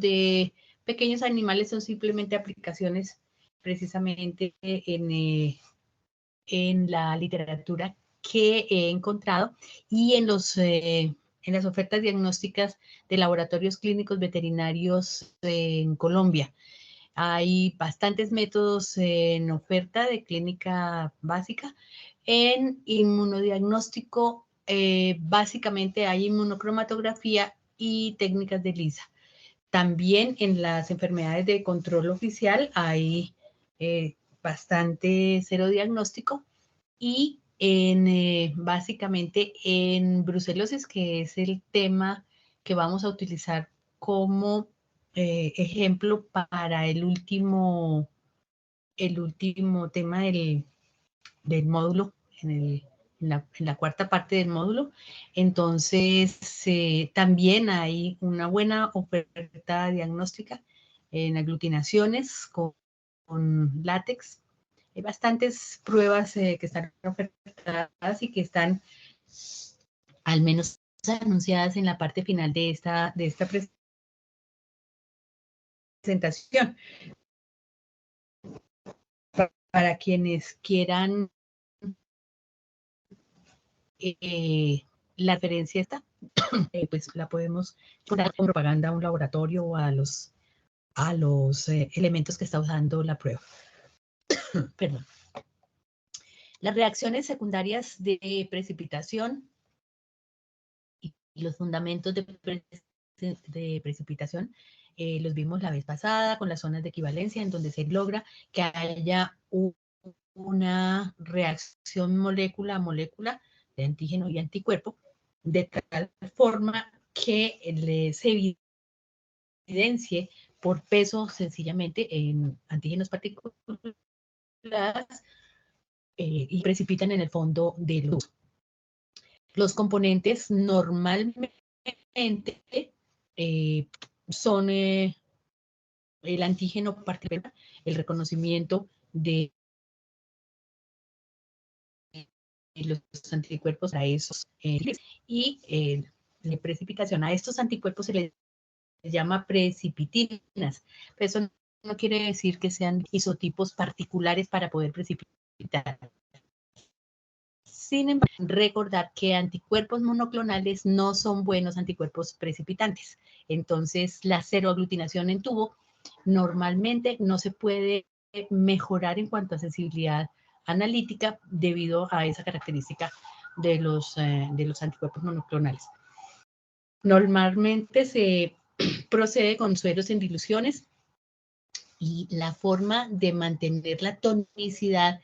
de pequeños animales son simplemente aplicaciones precisamente en la literatura que he encontrado y en las ofertas diagnósticas de laboratorios clínicos veterinarios en Colombia. Hay bastantes métodos en oferta de clínica básica. En inmunodiagnóstico, básicamente hay inmunocromatografía y técnicas de ELISA. También en las enfermedades de control oficial hay bastante serodiagnóstico y básicamente en brucelosis, que es el tema que vamos a utilizar como ejemplo para el último tema del módulo, en la cuarta parte del módulo. Entonces, también hay una buena oferta diagnóstica en aglutinaciones con látex. Hay bastantes pruebas que están ofertadas y que están al menos anunciadas en la parte final de esta presentación. Para quienes quieran la referencia está, pues la podemos poner con propaganda a un laboratorio o a los elementos que está usando la prueba. Perdón. Las reacciones secundarias de precipitación y los fundamentos de precipitación los vimos la vez pasada con las zonas de equivalencia, en donde se logra que haya una reacción molécula a molécula de antígeno y anticuerpo, de tal forma que se evidencie por peso sencillamente en antígenos particulares y precipitan en el fondo del tubo. Los componentes normalmente son el antígeno particular, el reconocimiento de los anticuerpos a esos y la precipitación. A estos anticuerpos se les llama precipitinas. Pero eso no quiere decir que sean isotipos particulares para poder precipitar. Sin embargo, recordar que anticuerpos monoclonales no son buenos anticuerpos precipitantes. Entonces, la seroaglutinación en tubo normalmente no se puede mejorar en cuanto a sensibilidad analítica debido a esa característica de los anticuerpos monoclonales. Normalmente se procede con sueros en diluciones y la forma de mantener la tonicidad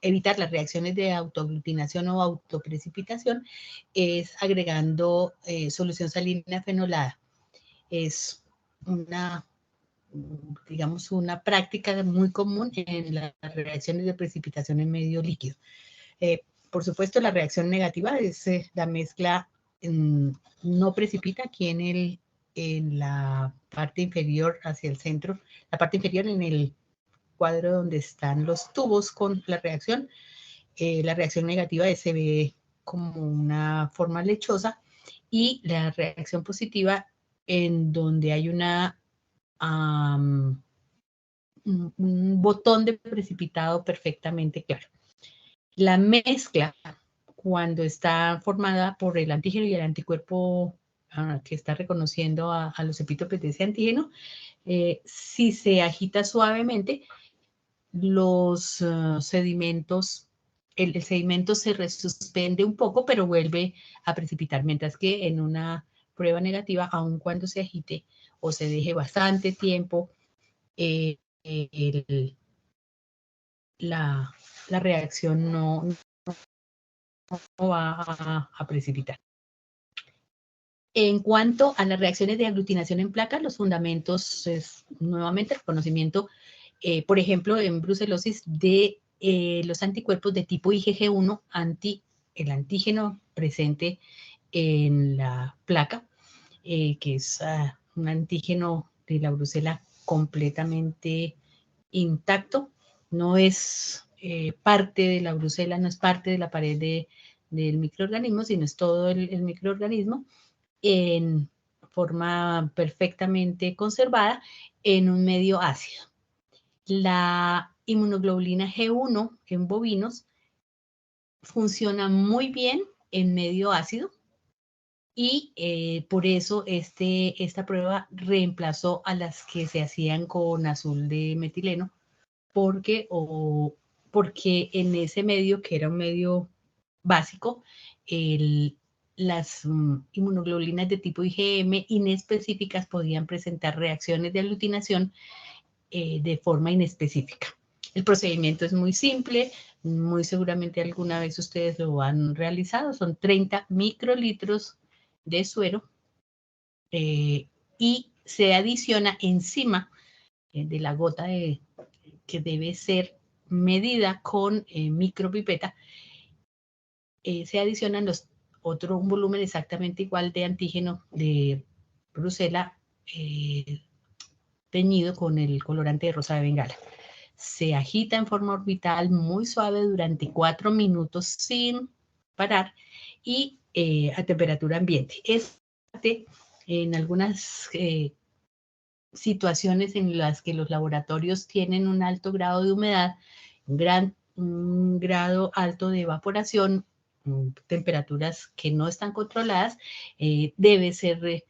evitar las reacciones de autoaglutinación o autoprecipitación es agregando solución salina fenolada. Es digamos, una práctica muy común en las reacciones de precipitación en medio líquido. Por supuesto, la reacción negativa es la mezcla no precipita aquí en la parte inferior hacia el centro, la parte inferior en el cuadro donde están los tubos con la reacción. La reacción negativa se ve como una forma lechosa y la reacción positiva en donde hay un botón de precipitado perfectamente claro. La mezcla, cuando está formada por el antígeno y el anticuerpo que está reconociendo a los epítopes de ese antígeno, si se agita suavemente, los sedimentos, el sedimento se resuspende un poco, pero vuelve a precipitar, mientras que en una prueba negativa, aun cuando se agite o se deje bastante tiempo, la reacción no va a precipitar. En cuanto a las reacciones de aglutinación en placas, los fundamentos es nuevamente el conocimiento, por ejemplo, en brucelosis de los anticuerpos de tipo IgG1 el antígeno presente en la placa, que es un antígeno de la brucela completamente intacto, no es parte de la brucela, no es parte de la pared del microorganismo, sino es todo el microorganismo. En forma perfectamente conservada en un medio ácido. La inmunoglobulina G1 en bovinos funciona muy bien en medio ácido y por eso esta prueba reemplazó a las que se hacían con azul de metileno, porque en ese medio, que era un medio básico, las inmunoglobulinas de tipo IgM inespecíficas podían presentar reacciones de aglutinación de forma inespecífica. El procedimiento es muy simple, muy seguramente alguna vez ustedes lo han realizado, son 30 microlitros de suero y se adiciona encima de la gota que debe ser medida con micropipeta, se adicionan un volumen exactamente igual de antígeno de Brucela teñido con el colorante de rosa de Bengala. Se agita en forma orbital muy suave durante 4 minutos sin parar y a temperatura ambiente. En algunas situaciones en las que los laboratorios tienen un alto grado de humedad, un grado alto de evaporación, temperaturas que no están controladas, debe ser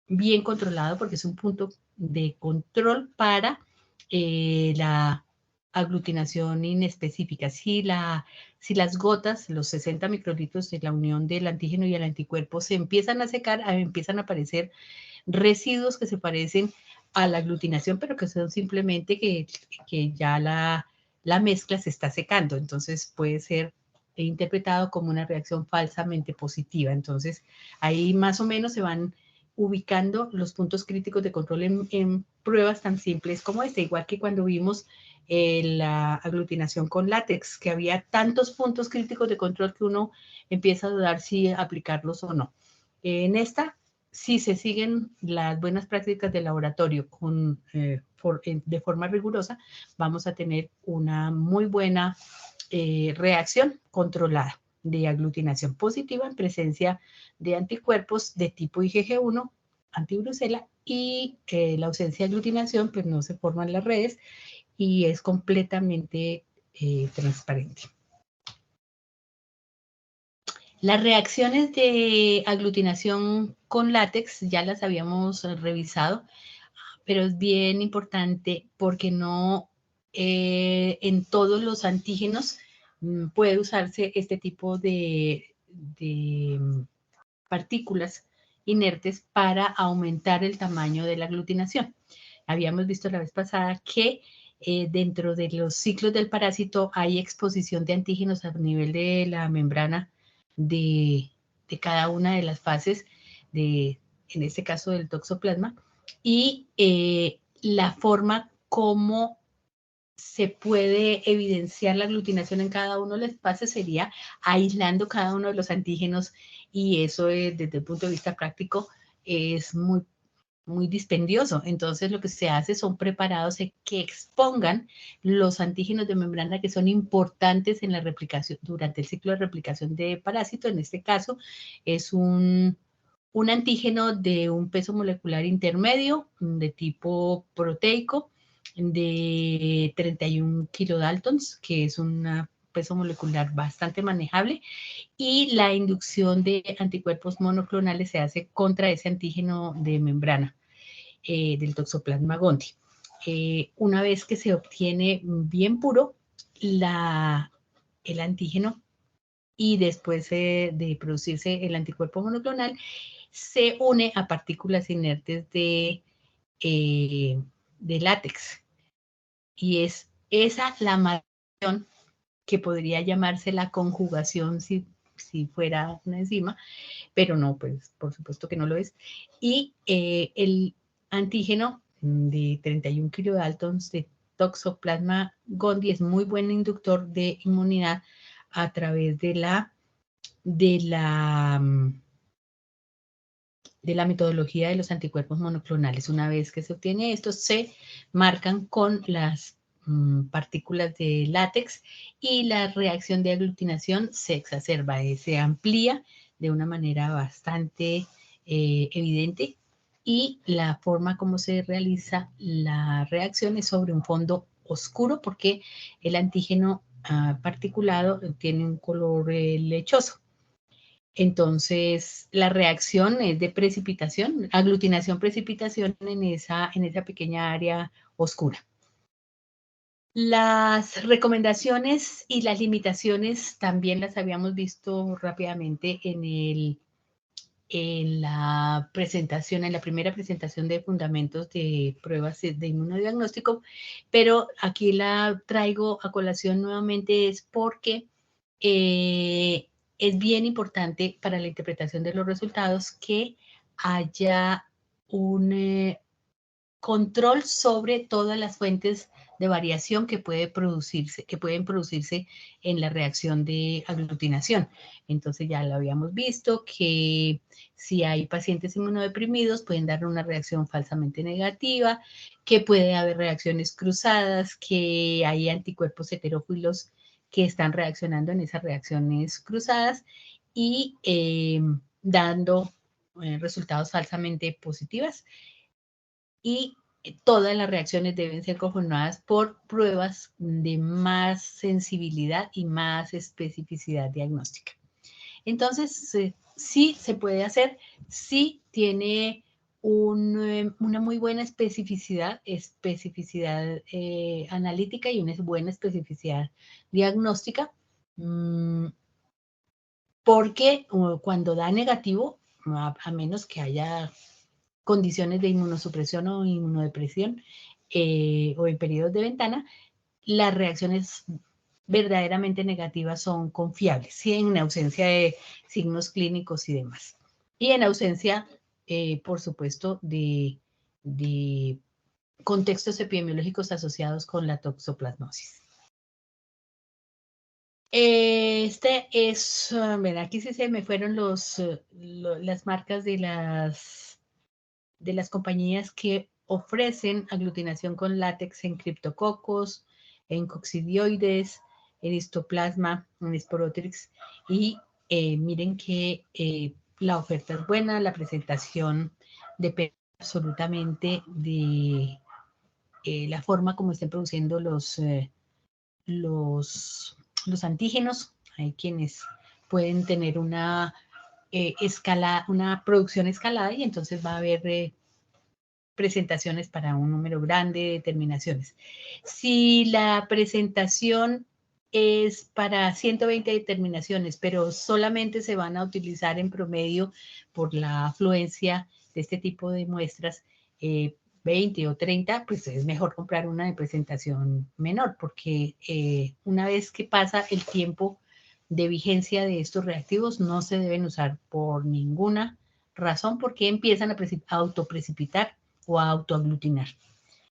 bien controlado porque es un punto de control para la aglutinación inespecífica. Si las gotas, los 60 microlitros de la unión del antígeno y el anticuerpo se empiezan a secar, empiezan a aparecer residuos que se parecen a la aglutinación, pero que son simplemente que ya la mezcla se está secando. Entonces puede ser interpretado como una reacción falsamente positiva. Entonces ahí más o menos se van ubicando los puntos críticos de control en pruebas tan simples como esta, igual que cuando vimos la aglutinación con látex, que había tantos puntos críticos de control que uno empieza a dudar si aplicarlos o no. En esta, si se siguen las buenas prácticas de laboratorio de forma rigurosa, vamos a tener una muy buena reacción controlada de aglutinación positiva en presencia de anticuerpos de tipo IgG1, antibrucela, y la ausencia de aglutinación, pues no se forman las redes y es completamente transparente. Las reacciones de aglutinación con látex ya las habíamos revisado, pero es bien importante porque no en todos los antígenos puede usarse este tipo de partículas inertes para aumentar el tamaño de la aglutinación. Habíamos visto la vez pasada que dentro de los ciclos del parásito hay exposición de antígenos a nivel de la membrana de cada una de las fases, en este caso del toxoplasma, y la forma como se puede evidenciar la aglutinación en cada uno de los fases sería aislando cada uno de los antígenos, y eso desde el punto de vista práctico es muy, muy dispendioso. Entonces lo que se hace son preparados que expongan los antígenos de membrana que son importantes en la replicación, durante el ciclo de replicación de parásito. En este caso es un antígeno de un peso molecular intermedio de tipo proteico de 31 kilodaltons, que es un peso molecular bastante manejable, y la inducción de anticuerpos monoclonales se hace contra ese antígeno de membrana del Toxoplasma gondii. Una vez que se obtiene bien puro el antígeno y después de producirse el anticuerpo monoclonal, se une a partículas inertes de látex. Y es esa la marcación que podría llamarse la conjugación si fuera una enzima, pero no, pues por supuesto que no lo es. Y el antígeno de 31 kilodaltons de Toxoplasma gondii es muy buen inductor de inmunidad a través de la metodología de los anticuerpos monoclonales. Una vez que se obtiene esto, se marcan con las partículas de látex y la reacción de aglutinación se exacerba, se amplía de una manera bastante evidente, y la forma como se realiza la reacción es sobre un fondo oscuro porque el antígeno particulado tiene un color lechoso. Entonces, la reacción es de precipitación, aglutinación-precipitación en esa pequeña área oscura. Las recomendaciones y las limitaciones también las habíamos visto rápidamente en la presentación, en la primera presentación de fundamentos de pruebas de inmunodiagnóstico, pero aquí la traigo a colación nuevamente es porque es bien importante para la interpretación de los resultados que haya un control sobre todas las fuentes de variación que pueden producirse en la reacción de aglutinación. Entonces ya lo habíamos visto que si hay pacientes inmunodeprimidos pueden dar una reacción falsamente negativa, que puede haber reacciones cruzadas, que hay anticuerpos heterófilos que están reaccionando en esas reacciones cruzadas y dando resultados falsamente positivas. Y todas las reacciones deben ser conformadas por pruebas de más sensibilidad y más especificidad diagnóstica. Entonces, sí se puede hacer, sí tiene una muy buena especificidad analítica y una buena especificidad diagnóstica, porque cuando da negativo, a menos que haya condiciones de inmunosupresión o inmunodepresión o en periodos de ventana, las reacciones verdaderamente negativas son confiables, ¿sí? En ausencia de signos clínicos y demás. Y en ausencia, por supuesto, de contextos epidemiológicos asociados con la toxoplasmosis. Este es, aquí sí se me fueron las marcas de las compañías que ofrecen aglutinación con látex en criptococos, en coccidioides, en histoplasma, en Sporotrix, y miren que la oferta es buena, la presentación depende absolutamente de la forma como estén produciendo los antígenos. Hay quienes pueden tener una producción escalada y entonces va a haber presentaciones para un número grande de determinaciones. Si la presentación es para 120 determinaciones, pero solamente se van a utilizar en promedio por la afluencia de este tipo de muestras, 20 o 30, pues es mejor comprar una de presentación menor, porque una vez que pasa el tiempo de vigencia de estos reactivos, no se deben usar por ninguna razón, porque empiezan a autoprecipitar o a autoaglutinar,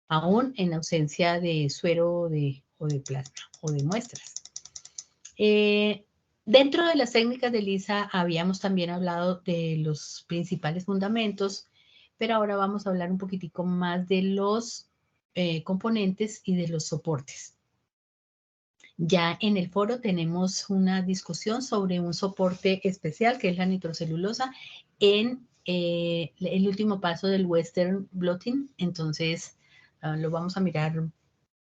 aún en ausencia de suero o de plasma o de muestras. Dentro de las técnicas de ELISA habíamos también hablado de los principales fundamentos, pero ahora vamos a hablar un poquitico más de los componentes y de los soportes. Ya en el foro tenemos una discusión sobre un soporte especial que es la nitrocelulosa en el último paso del Western blotting. Entonces lo vamos a mirar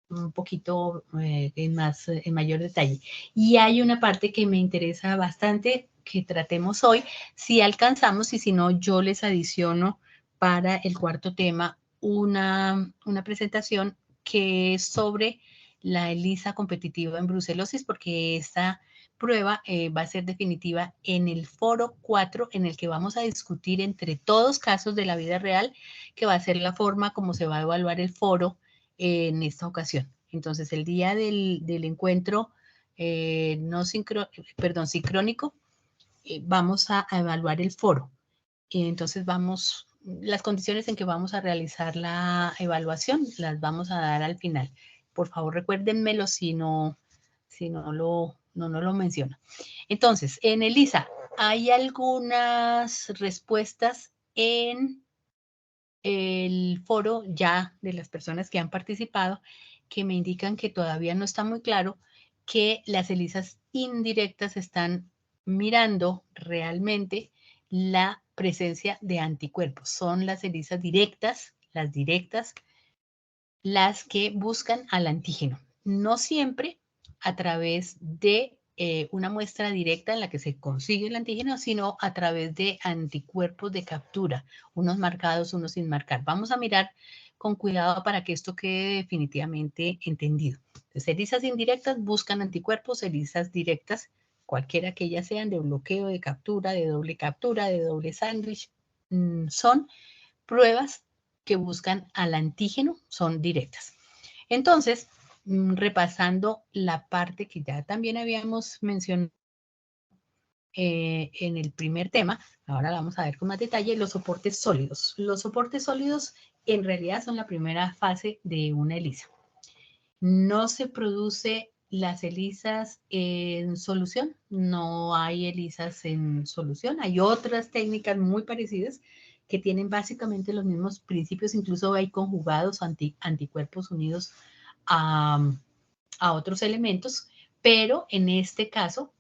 un poquito en mayor detalle. Y hay una parte que me interesa bastante que tratemos hoy, si alcanzamos, y si no, yo les adiciono para el cuarto tema una presentación que es sobre la ELISA competitiva en brucelosis, porque esta prueba va a ser definitiva en el foro 4, en el que vamos a discutir entre todos casos de la vida real, que va a ser la forma como se va a evaluar el foro en esta ocasión. Entonces, el día del encuentro sincrónico, vamos a evaluar el foro. Entonces, las condiciones en que vamos a realizar la evaluación las vamos a dar al final. Por favor, recuérdenmelo si no lo menciono. Entonces, en ELISA hay algunas respuestas en el foro ya de las personas que han participado que me indican que todavía no está muy claro que las ELISAs indirectas están mirando realmente la presencia de anticuerpos. Son las ELISAs directas, las que buscan al antígeno. No siempre a través de una muestra directa en la que se consigue el antígeno, sino a través de anticuerpos de captura, unos marcados, unos sin marcar. Vamos a mirar con cuidado para que esto quede definitivamente entendido. Entonces, ELISAs indirectas buscan anticuerpos, ELISAs directas, cualquiera que ellas sean, de bloqueo, de captura, de doble sándwich, son pruebas que buscan al antígeno, son directas. Entonces, repasando la parte que ya también habíamos mencionado en el primer tema, ahora la vamos a ver con más detalle, los soportes sólidos. Los soportes sólidos en realidad son la primera fase de una ELISA. No se produce las ELISAs en solución, no hay ELISAs en solución, hay otras técnicas muy parecidas que tienen básicamente los mismos principios, incluso hay conjugados anticuerpos unidos a otros elementos, pero en este caso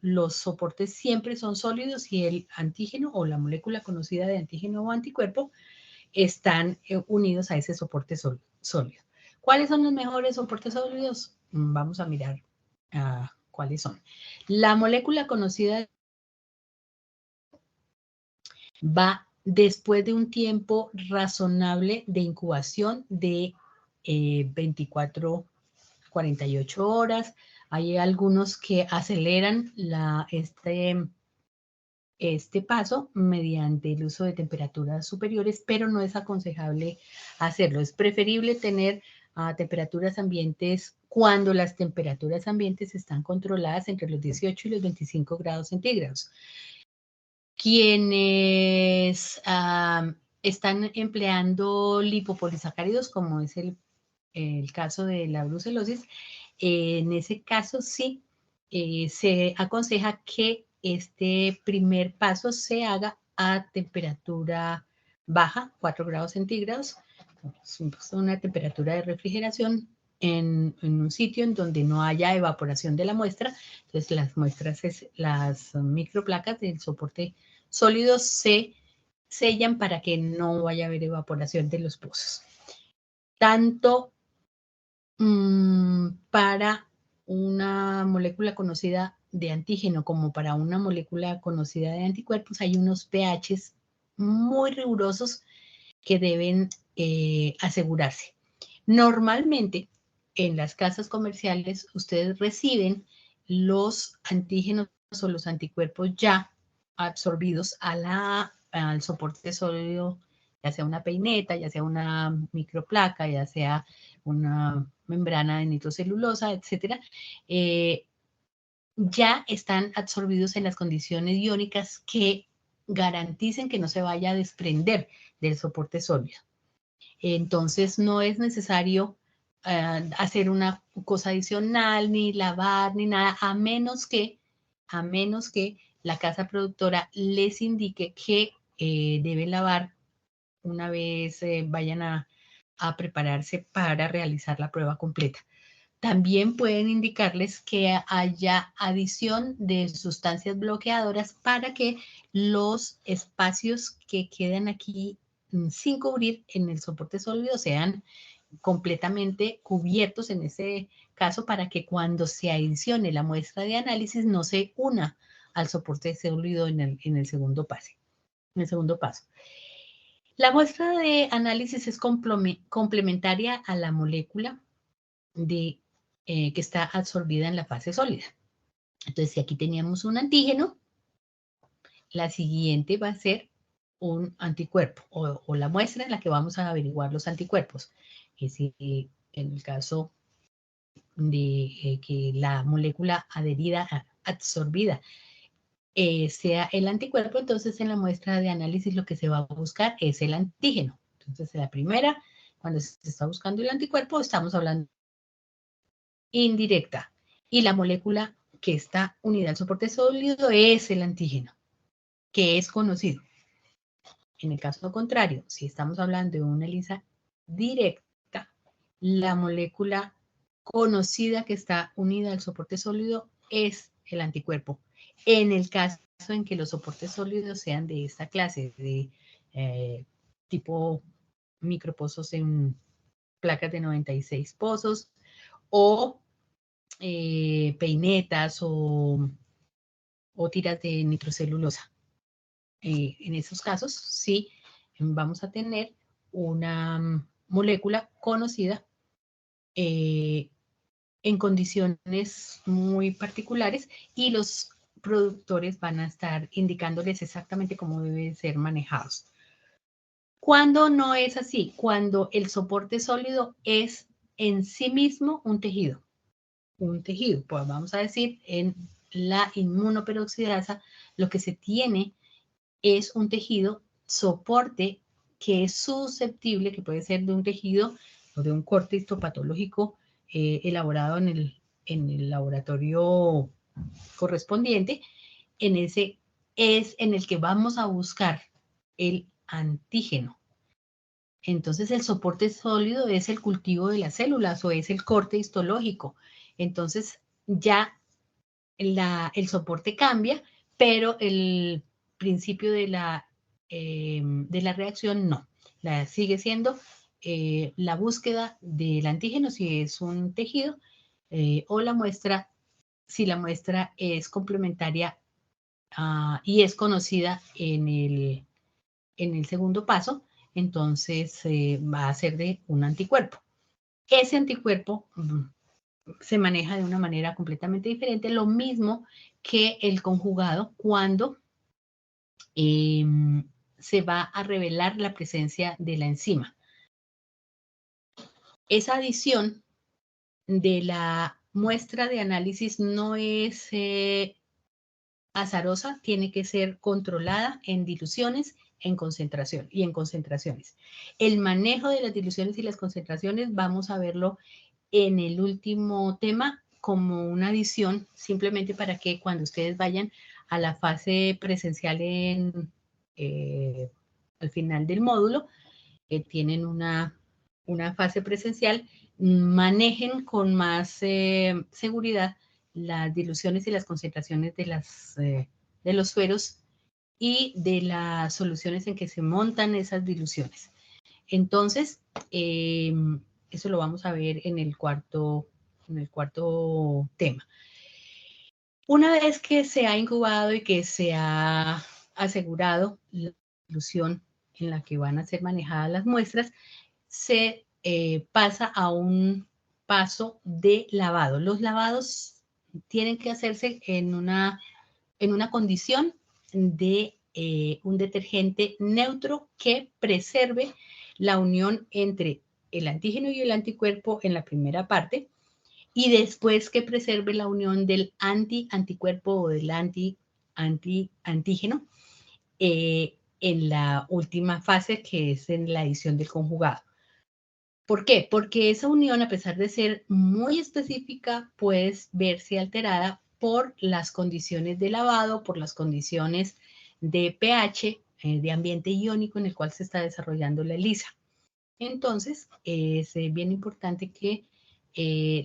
los soportes siempre son sólidos y el antígeno o la molécula conocida de antígeno o anticuerpo están unidos a ese soporte sólido. ¿Cuáles son los mejores soportes sólidos? Vamos a mirar cuáles son. La molécula conocida va después de un tiempo razonable de incubación de 24, 48 horas. Hay algunos que aceleran este paso mediante el uso de temperaturas superiores, pero no es aconsejable hacerlo. Es preferible tener temperaturas ambientes cuando las temperaturas ambientes están controladas entre los 18 y los 25 grados centígrados. Quienes están empleando lipopolisacáridos, como es el caso de la brucelosis, en ese caso sí se aconseja que este primer paso se haga a temperatura baja, 4 grados centígrados, una temperatura de refrigeración en un sitio en donde no haya evaporación de la muestra. Entonces las microplacas del soporte sólido se sellan para que no vaya a haber evaporación de los pozos. Tanto para una molécula conocida de antígeno como para una molécula conocida de anticuerpos hay unos pHs muy rigurosos que deben asegurarse. Normalmente en las casas comerciales ustedes reciben los antígenos o los anticuerpos ya absorbidos al soporte sólido, ya sea una peineta, ya sea una microplaca, ya sea una membrana de nitrocelulosa, etcétera, ya están absorbidos en las condiciones iónicas que garanticen que no se vaya a desprender del soporte sólido. Entonces, no es necesario hacer una cosa adicional, ni lavar, ni nada, a menos que la casa productora les indique que deben lavar una vez vayan a prepararse para realizar la prueba completa. También pueden indicarles que haya adición de sustancias bloqueadoras para que los espacios que quedan aquí sin cubrir en el soporte sólido sean completamente cubiertos en ese caso para que cuando se adicione la muestra de análisis no se una al soporte sólido en el segundo paso. La muestra de análisis es complementaria a la molécula que está absorbida en la fase sólida. Entonces, si aquí teníamos un antígeno, la siguiente va a ser un anticuerpo o la muestra en la que vamos a averiguar los anticuerpos. Es decir, en el caso de que la molécula adherida, absorbida, sea el anticuerpo, entonces en la muestra de análisis lo que se va a buscar es el antígeno. Entonces, en la primera, cuando se está buscando el anticuerpo, estamos hablando indirecta. Y la molécula que está unida al soporte sólido es el antígeno, que es conocido. En el caso contrario, si estamos hablando de una ELISA directa, la molécula conocida que está unida al soporte sólido es el anticuerpo. En el caso en que los soportes sólidos sean de esta clase, de tipo micropozos en placas de 96 pozos o peinetas o tiras de nitrocelulosa. En esos casos, sí, vamos a tener una molécula conocida en condiciones muy particulares y los productores van a estar indicándoles exactamente cómo deben ser manejados. Cuando no es así, cuando el soporte sólido es en sí mismo un tejido, pues vamos a decir, en la inmunoperoxidasa, lo que se tiene es un tejido soporte que es susceptible, que puede ser de un tejido o de un corte histopatológico elaborado en el laboratorio correspondiente. En ese es en el que vamos a buscar el antígeno. Entonces, el soporte sólido es el cultivo de las células o es el corte histológico. Entonces, ya el soporte cambia, pero el principio de la reacción no. Sigue siendo la búsqueda del antígeno si es un tejido o la muestra, si la muestra es complementaria y es conocida en el segundo paso, entonces va a ser de un anticuerpo. Ese anticuerpo se maneja de una manera completamente diferente, lo mismo que el conjugado cuando se va a revelar la presencia de la enzima. Esa adición de la muestra de análisis no es azarosa, tiene que ser controlada en diluciones en concentraciones. El manejo de las diluciones y las concentraciones vamos a verlo en el último tema como una adición, simplemente para que cuando ustedes vayan a la fase presencial al final del módulo, tienen una fase presencial, manejen con más seguridad las diluciones y las concentraciones de los sueros y de las soluciones en que se montan esas diluciones. Entonces, eso lo vamos a ver en el cuarto tema. Una vez que se ha incubado y que se ha asegurado la dilución en la que van a ser manejadas las muestras, se pasa a un paso de lavado. Los lavados tienen que hacerse en una condición de un detergente neutro que preserve la unión entre el antígeno y el anticuerpo en la primera parte y después que preserve la unión del anticuerpo o del antígeno en la última fase, que es en la adición del conjugado. ¿Por qué? Porque esa unión, a pesar de ser muy específica, puede verse alterada por las condiciones de lavado, por las condiciones de pH, de ambiente iónico en el cual se está desarrollando la ELISA. Entonces, es bien importante que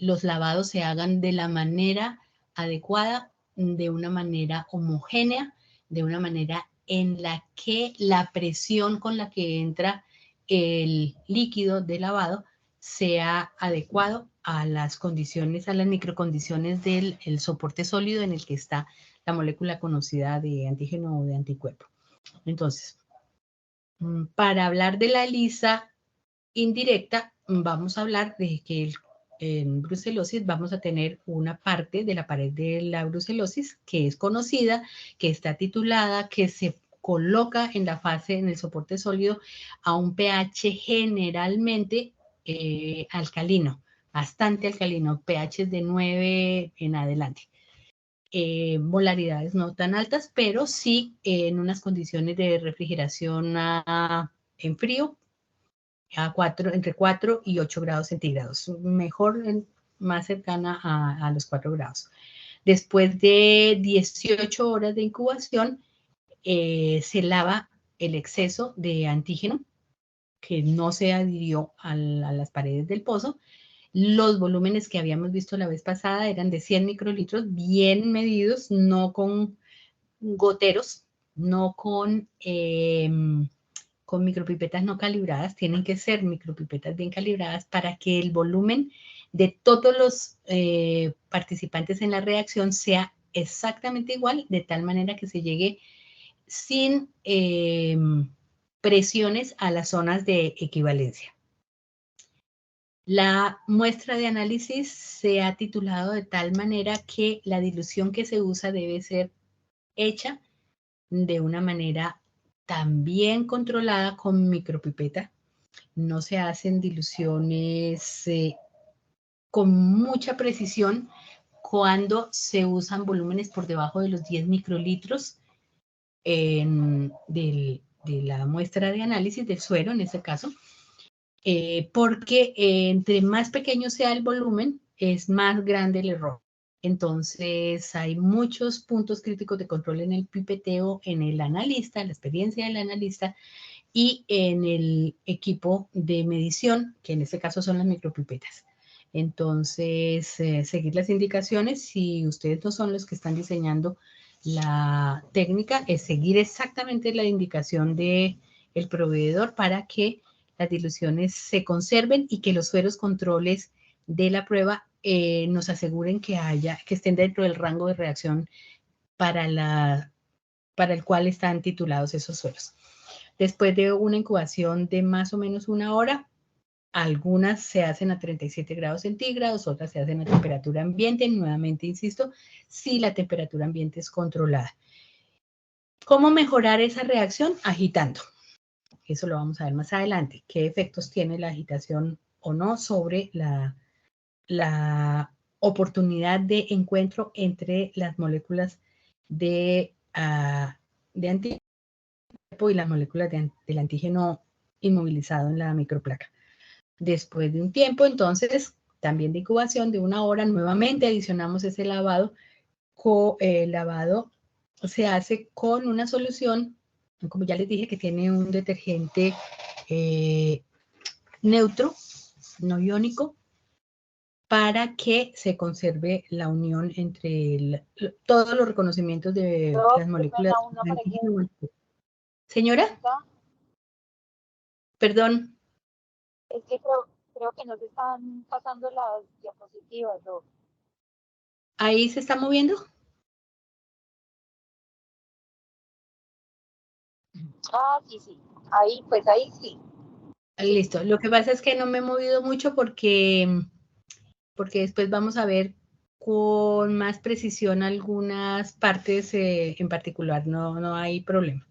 los lavados se hagan de la manera adecuada, de una manera homogénea, de una manera en la que la presión con la que entra el líquido de lavado sea adecuado a las condiciones, a las microcondiciones del soporte sólido en el que está la molécula conocida de antígeno o de anticuerpo. Entonces, para hablar de la ELISA indirecta, vamos a hablar de que en brucelosis vamos a tener una parte de la pared de la brucelosis que es conocida, que está titulada, que se coloca en la fase, en el soporte sólido, a un pH generalmente alcalino, bastante alcalino, pH de 9 en adelante. Molaridades no tan altas, pero sí en unas condiciones de refrigeración en frío, entre 4 y 8 grados centígrados, mejor, más cercana a los 4 grados. Después de 18 horas de incubación, se lava el exceso de antígeno que no se adhirió a las paredes del pozo. Los volúmenes que habíamos visto la vez pasada eran de 100 microlitros, bien medidos, no con goteros, no con micropipetas no calibradas, tienen que ser micropipetas bien calibradas para que el volumen de todos los participantes en la reacción sea exactamente igual, de tal manera que se llegue sin presiones a las zonas de equivalencia. La muestra de análisis se ha titulado de tal manera que la dilución que se usa debe ser hecha de una manera también controlada con micropipeta. No se hacen diluciones con mucha precisión cuando se usan volúmenes por debajo de los 10 microlitros de la muestra de análisis del suero, en este caso, porque entre más pequeño sea el volumen, es más grande el error. Entonces, hay muchos puntos críticos de control en el pipeteo, en el analista, la experiencia del analista y en el equipo de medición, que en este caso son las micropipetas. Entonces, seguir las indicaciones, si ustedes no son los que están diseñando la técnica, es seguir exactamente la indicación del proveedor para que las diluciones se conserven y que los sueros controles de la prueba nos aseguren que estén dentro del rango de reacción para el cual están titulados esos sueros. Después de una incubación de más o menos 1 hora, algunas se hacen a 37 grados centígrados, otras se hacen a temperatura ambiente. Nuevamente, insisto, si la temperatura ambiente es controlada. ¿Cómo mejorar esa reacción? Agitando. Eso lo vamos a ver más adelante. ¿Qué efectos tiene la agitación o no sobre la oportunidad de encuentro entre las moléculas de antígeno y las moléculas del antígeno inmovilizado en la microplaca? Después de un tiempo, entonces, también de incubación de 1 hora, nuevamente adicionamos ese lavado. El lavado se hace con una solución, como ya les dije, que tiene un detergente neutro, no iónico, para que se conserve la unión entre todos los reconocimientos de las moléculas. Señora, perdón. Es que creo que nos están pasando las diapositivas, ¿no? ¿Ahí se está moviendo? Ah, sí, sí. Ahí, pues ahí sí. Listo. Lo que pasa es que no me he movido mucho porque después vamos a ver con más precisión algunas partes en particular. No hay problema.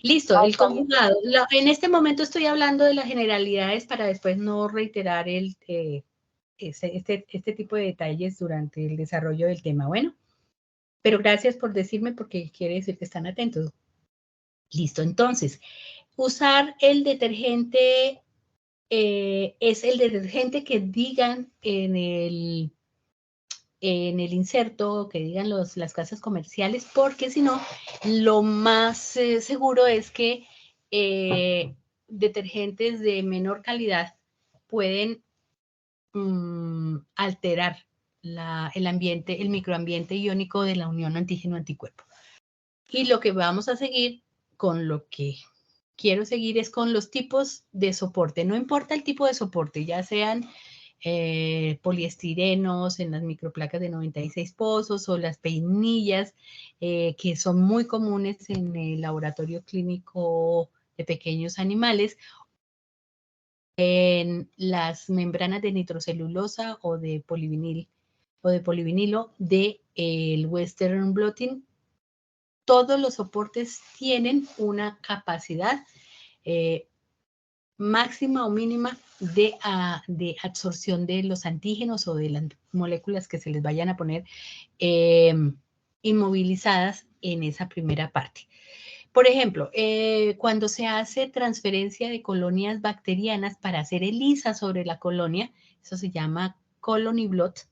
Listo, el conjugado. En este momento estoy hablando de las generalidades para después no reiterar este tipo de detalles durante el desarrollo del tema. Bueno, pero gracias por decirme porque quiere decir que están atentos. Listo, entonces, usar el detergente es el detergente que digan en el inserto, que digan las casas comerciales, porque si no, lo más seguro es que detergentes de menor calidad pueden alterar el ambiente, el microambiente iónico de la unión antígeno-anticuerpo. Y lo que vamos a seguir con lo que quiero seguir es con los tipos de soporte. No importa el tipo de soporte, ya sean poliestirenos en las microplacas de 96 pozos o las peinillas que son muy comunes en el laboratorio clínico de pequeños animales, en las membranas de nitrocelulosa o de polivinilo del Western Blotting. Todos los soportes tienen una capacidad máxima o mínima de absorción de los antígenos o de las moléculas que se les vayan a poner inmovilizadas en esa primera parte. Por ejemplo, cuando se hace transferencia de colonias bacterianas para hacer ELISA sobre la colonia, eso se llama colony blot,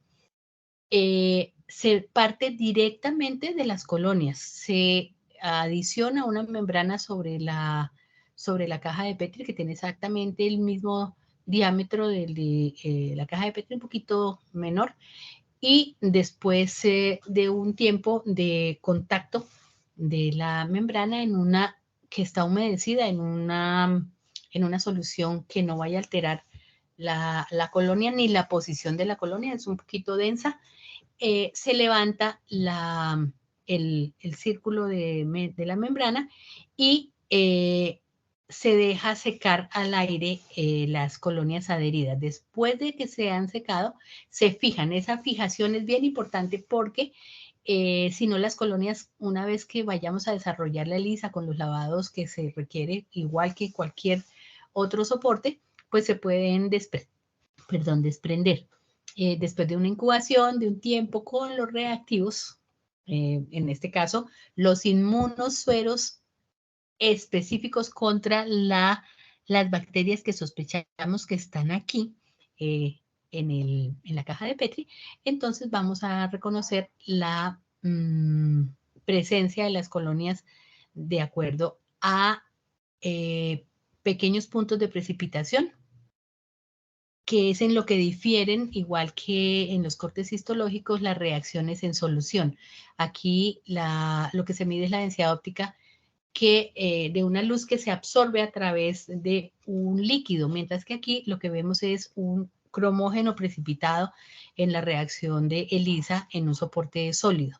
se parte directamente de las colonias, se adiciona una membrana sobre la caja de Petri que tiene exactamente el mismo diámetro de la caja de Petri, un poquito menor, y después de un tiempo de contacto la membrana en una que está humedecida, en una solución que no vaya a alterar la colonia ni la posición de la colonia, es un poquito densa. Se levanta el círculo de la membrana y se deja secar al aire las colonias adheridas. Después de que se han secado, se fijan. Esa fijación es bien importante porque si no, las colonias, una vez que vayamos a desarrollar la ELISA con los lavados que se requiere, igual que cualquier otro soporte, pues se pueden desprender. Después de una incubación, de un tiempo con los reactivos, en este caso, los inmunosueros específicos contra las bacterias que sospechamos que están aquí en la caja de Petri, entonces vamos a reconocer la presencia de las colonias de acuerdo a pequeños puntos de precipitación, que es en lo que difieren, igual que en los cortes histológicos, las reacciones en solución. Aquí lo que se mide es la densidad óptica de una luz que se absorbe a través de un líquido, mientras que aquí lo que vemos es un cromógeno precipitado en la reacción de ELISA en un soporte sólido,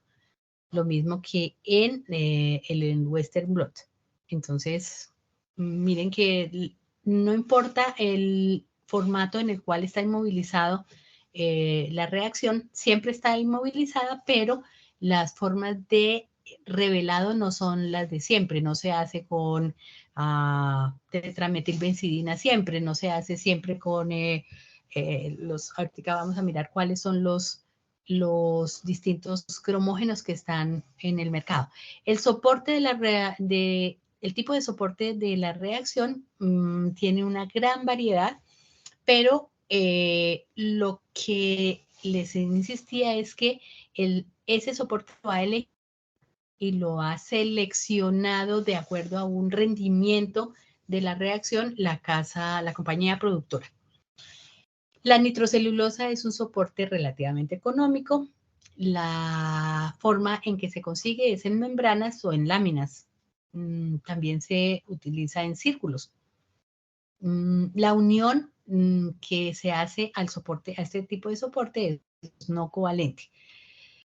lo mismo que en el Western blot. Entonces, miren que no importa el formato en el cual está inmovilizado la reacción, siempre está inmovilizada, pero las formas de revelado no son las de siempre, no se hace con tetrametilbenzidina siempre, no se hace siempre con ahorita vamos a mirar cuáles son los distintos cromógenos que están en el mercado. El soporte el tipo de soporte de la reacción tiene una gran variedad, pero lo que les insistía es que ese soporte lo ha elegido y lo ha seleccionado de acuerdo a un rendimiento de la reacción la compañía productora. La nitrocelulosa es un soporte relativamente económico. La forma en que se consigue es en membranas o en láminas. También se utiliza en círculos. La unión que se hace a este tipo de soporte es no covalente.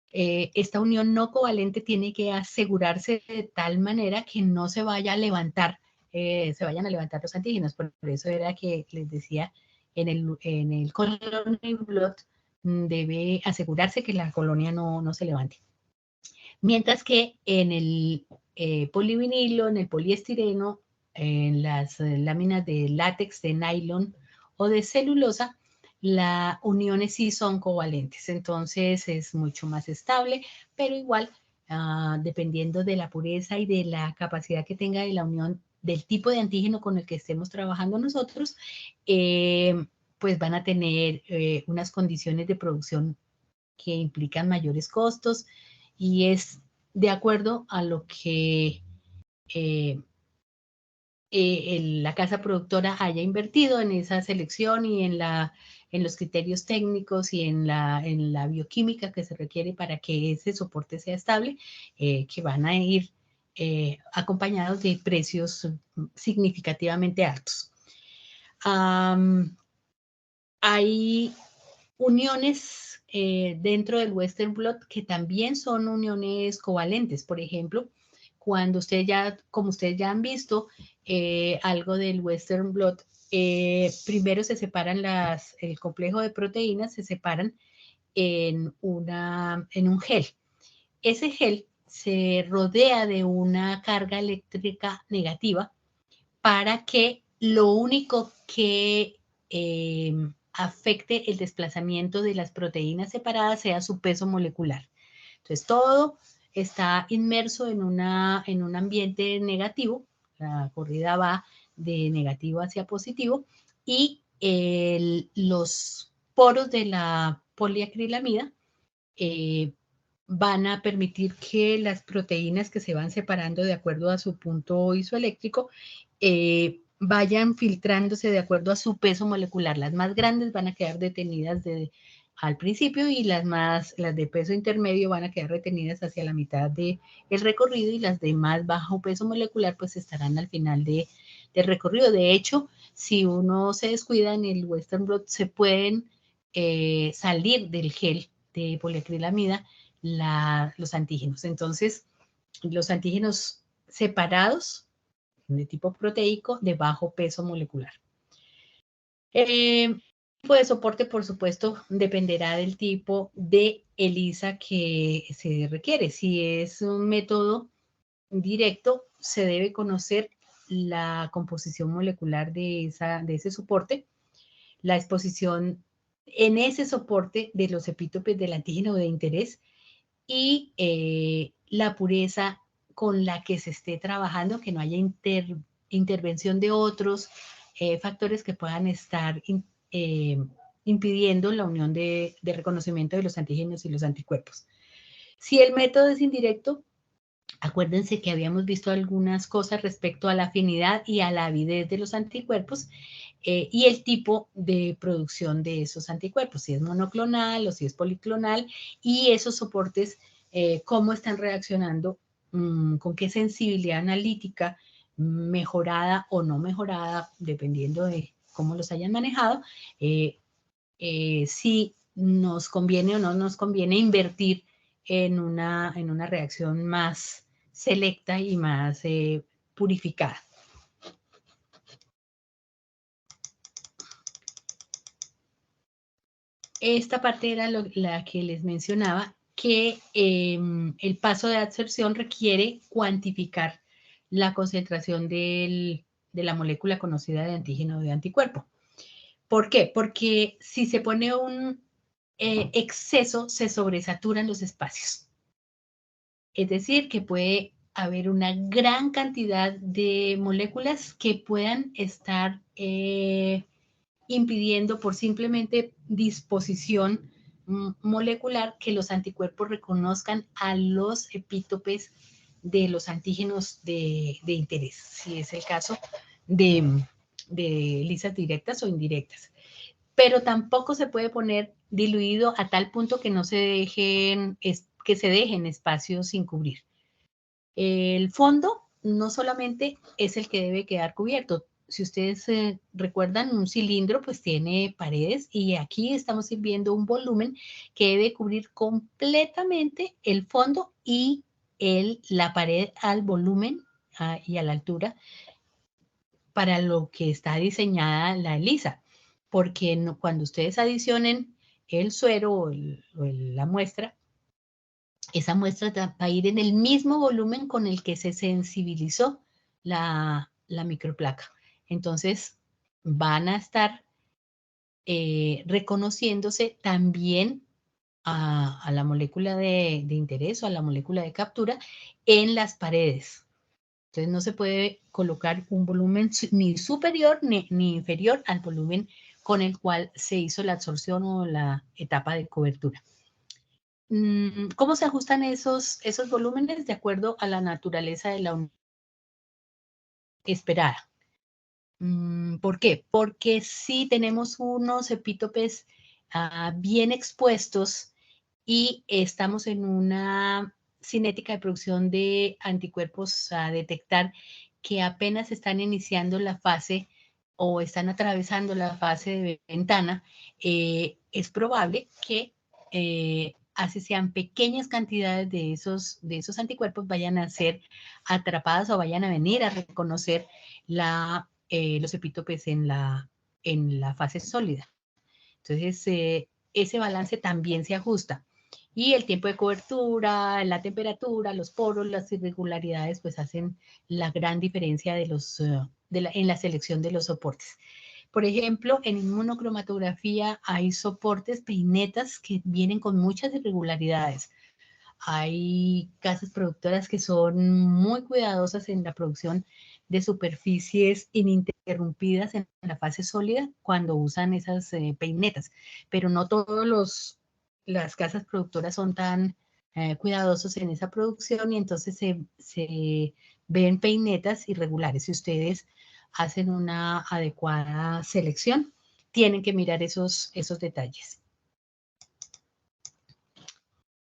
Esta unión no covalente tiene que asegurarse de tal manera que no se vaya a levantar, se vayan a levantar los antígenos. Por eso era que les decía, en el colony blot debe asegurarse que la colonia no se levante. Mientras que en el polivinilo, en el poliestireno, en las láminas de látex, de nylon o de celulosa, las uniones sí son covalentes, entonces es mucho más estable, pero igual, dependiendo de la pureza y de la capacidad que tenga de la unión, del tipo de antígeno con el que estemos trabajando nosotros, pues van a tener unas condiciones de producción que implican mayores costos y es de acuerdo a lo que la casa productora haya invertido en esa selección y en los criterios técnicos y en la bioquímica que se requiere para que ese soporte sea estable, que van a ir acompañados de precios significativamente altos. Hay uniones dentro del Western blot que también son uniones covalentes. Por ejemplo, como ustedes ya han visto, algo del Western blot, primero se separan el complejo de proteínas, se separan en un gel. Ese gel se rodea de una carga eléctrica negativa para que lo único que afecte el desplazamiento de las proteínas separadas sea su peso molecular. Entonces, todo está inmerso en un ambiente negativo, la corrida va de negativo hacia positivo, y los poros de la poliacrilamida van a permitir que las proteínas que se van separando de acuerdo a su punto isoeléctrico vayan filtrándose de acuerdo a su peso molecular. Las más grandes van a quedar detenidas al principio y las de peso intermedio van a quedar retenidas hacia la mitad del recorrido y las de más bajo peso molecular pues estarán al final del recorrido. De hecho, si uno se descuida en el Western Blot se pueden salir del gel de poliacrilamida los antígenos. Entonces, los antígenos separados de tipo proteico de bajo peso molecular. Tipo de soporte, por supuesto, dependerá del tipo de ELISA que se requiere. Si es un método directo, se debe conocer la composición molecular de ese soporte, la exposición en ese soporte de los epítopes del antígeno de interés y la pureza con la que se esté trabajando, que no haya intervención de otros factores que puedan estar impidiendo la unión de reconocimiento de los antígenos y los anticuerpos. Si el método es indirecto, acuérdense que habíamos visto algunas cosas respecto a la afinidad y a la avidez de los anticuerpos y el tipo de producción de esos anticuerpos, si es monoclonal o si es policlonal, y esos soportes, cómo están reaccionando, con qué sensibilidad analítica, mejorada o no mejorada, dependiendo de cómo los hayan manejado, si nos conviene o no nos conviene invertir en una reacción más selecta y más purificada. Esta parte era la que les mencionaba, que el paso de adsorción requiere cuantificar la concentración de la molécula conocida de antígeno o de anticuerpo. ¿Por qué? Porque si se pone un exceso, se sobresaturan los espacios. Es decir, que puede haber una gran cantidad de moléculas que puedan estar impidiendo por simplemente disposición molecular que los anticuerpos reconozcan a los epítopes de los antígenos de interés, si es el caso de lisas directas o indirectas. Pero tampoco se puede poner diluido a tal punto que no se dejen, que se dejen espacios sin cubrir. El fondo no solamente es el que debe quedar cubierto. Si ustedes recuerdan, un cilindro pues tiene paredes y aquí estamos viendo un volumen que debe cubrir completamente el fondo y la pared al volumen y a la altura para lo que está diseñada la ELISA. Porque cuando ustedes adicionen el suero o la muestra, esa muestra va a ir en el mismo volumen con el que se sensibilizó la microplaca. Entonces, van a estar reconociéndose también a la molécula de interés o a la molécula de captura en las paredes. Entonces, no se puede colocar un volumen ni superior ni inferior al volumen con el cual se hizo la absorción o la etapa de cobertura. ¿Cómo se ajustan esos volúmenes? De acuerdo a la naturaleza de la unidad esperada. ¿Por qué? Porque si tenemos unos epítopes bien expuestos y estamos en una cinética de producción de anticuerpos a detectar que apenas están iniciando la fase o están atravesando la fase de ventana, es probable que así sean pequeñas cantidades de esos anticuerpos vayan a ser atrapadas o vayan a venir a reconocer los epítopes en la fase sólida. Entonces, ese balance también se ajusta. Y el tiempo de cobertura, la temperatura, los poros, las irregularidades, pues hacen la gran diferencia en la selección de los soportes. Por ejemplo, en inmunocromatografía hay soportes, peinetas que vienen con muchas irregularidades. Hay casas productoras que son muy cuidadosas en la producción de superficies ininterrumpidas en la fase sólida cuando usan esas peinetas, pero no todas las casas productoras son tan cuidadosos en esa producción y entonces se ven peinetas irregulares. Si ustedes hacen una adecuada selección, tienen que mirar esos detalles.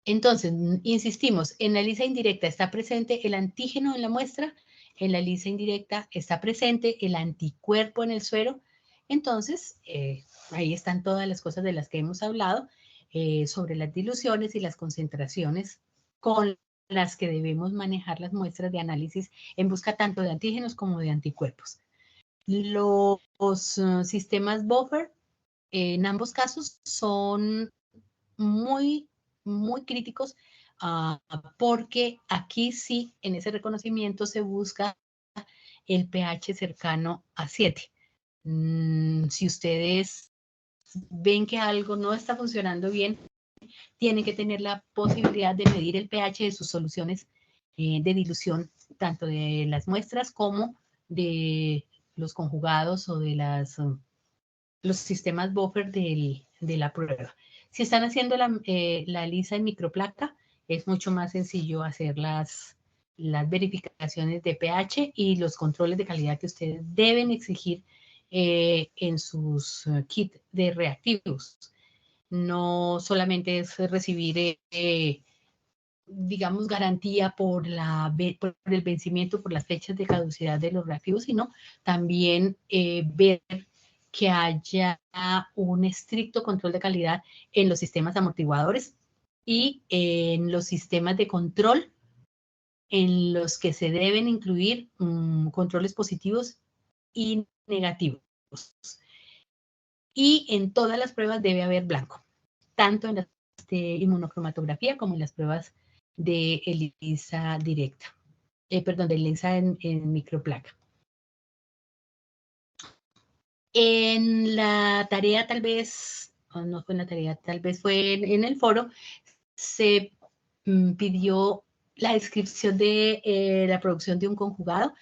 Entonces, insistimos, en la ELISA indirecta está presente el antígeno en la muestra, en la ELISA indirecta está presente el anticuerpo en el suero. Entonces, ahí están todas las cosas de las que hemos hablado sobre las diluciones y las concentraciones con las que debemos manejar las muestras de análisis en busca tanto de antígenos como de anticuerpos. Los sistemas buffer en ambos casos son muy críticos porque aquí sí, en ese reconocimiento se busca el pH cercano a 7. Si ustedes ven que algo no está funcionando bien, tienen que tener la posibilidad de medir el pH de sus soluciones de dilución, tanto de las muestras como de los conjugados o de los sistemas buffer de la prueba. Si están haciendo la ELISA en microplaca, es mucho más sencillo hacer las verificaciones de pH y los controles de calidad que ustedes deben exigir en sus kits de reactivos. No solamente es recibir, digamos, garantía por el vencimiento, por las fechas de caducidad de los reactivos, sino también ver que haya un estricto control de calidad en los sistemas amortiguadores y en los sistemas de control en los que se deben incluir controles positivos y negativos. Y en todas las pruebas debe haber blanco, tanto en la inmunocromatografía como en las pruebas de ELISA directa, de ELISA en microplaca. En la tarea tal vez, o no fue en la tarea, tal vez fue en el foro, se pidió la descripción de la producción de un conjugado.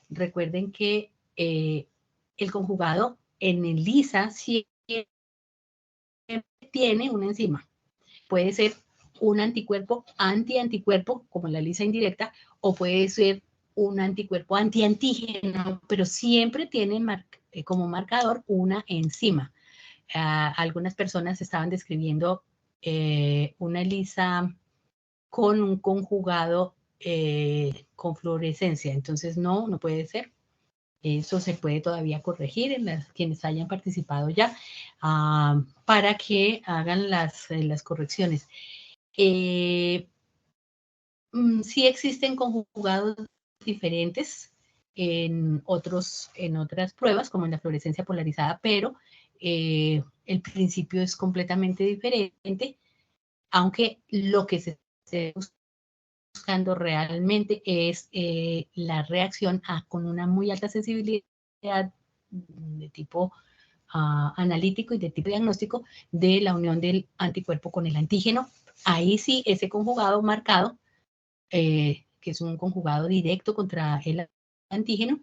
Recuerden que el conjugado en ELISA siempre tiene una enzima. Puede ser un anticuerpo anti-anticuerpo, como la ELISA indirecta, o puede ser un anticuerpo anti-antígeno, pero siempre tiene como marcador una enzima. Algunas personas estaban describiendo una ELISA con un conjugado con fluorescencia, entonces no puede ser. Eso se puede todavía corregir en quienes hayan participado ya para que hagan las correcciones. Sí existen conjugados diferentes en otras pruebas, como en la fluorescencia polarizada, pero el principio es completamente diferente, aunque lo que se esté buscando realmente es la reacción con una muy alta sensibilidad de tipo analítico y de tipo diagnóstico de la unión del anticuerpo con el antígeno. Ahí sí, ese conjugado marcado, que es un conjugado directo contra el antígeno,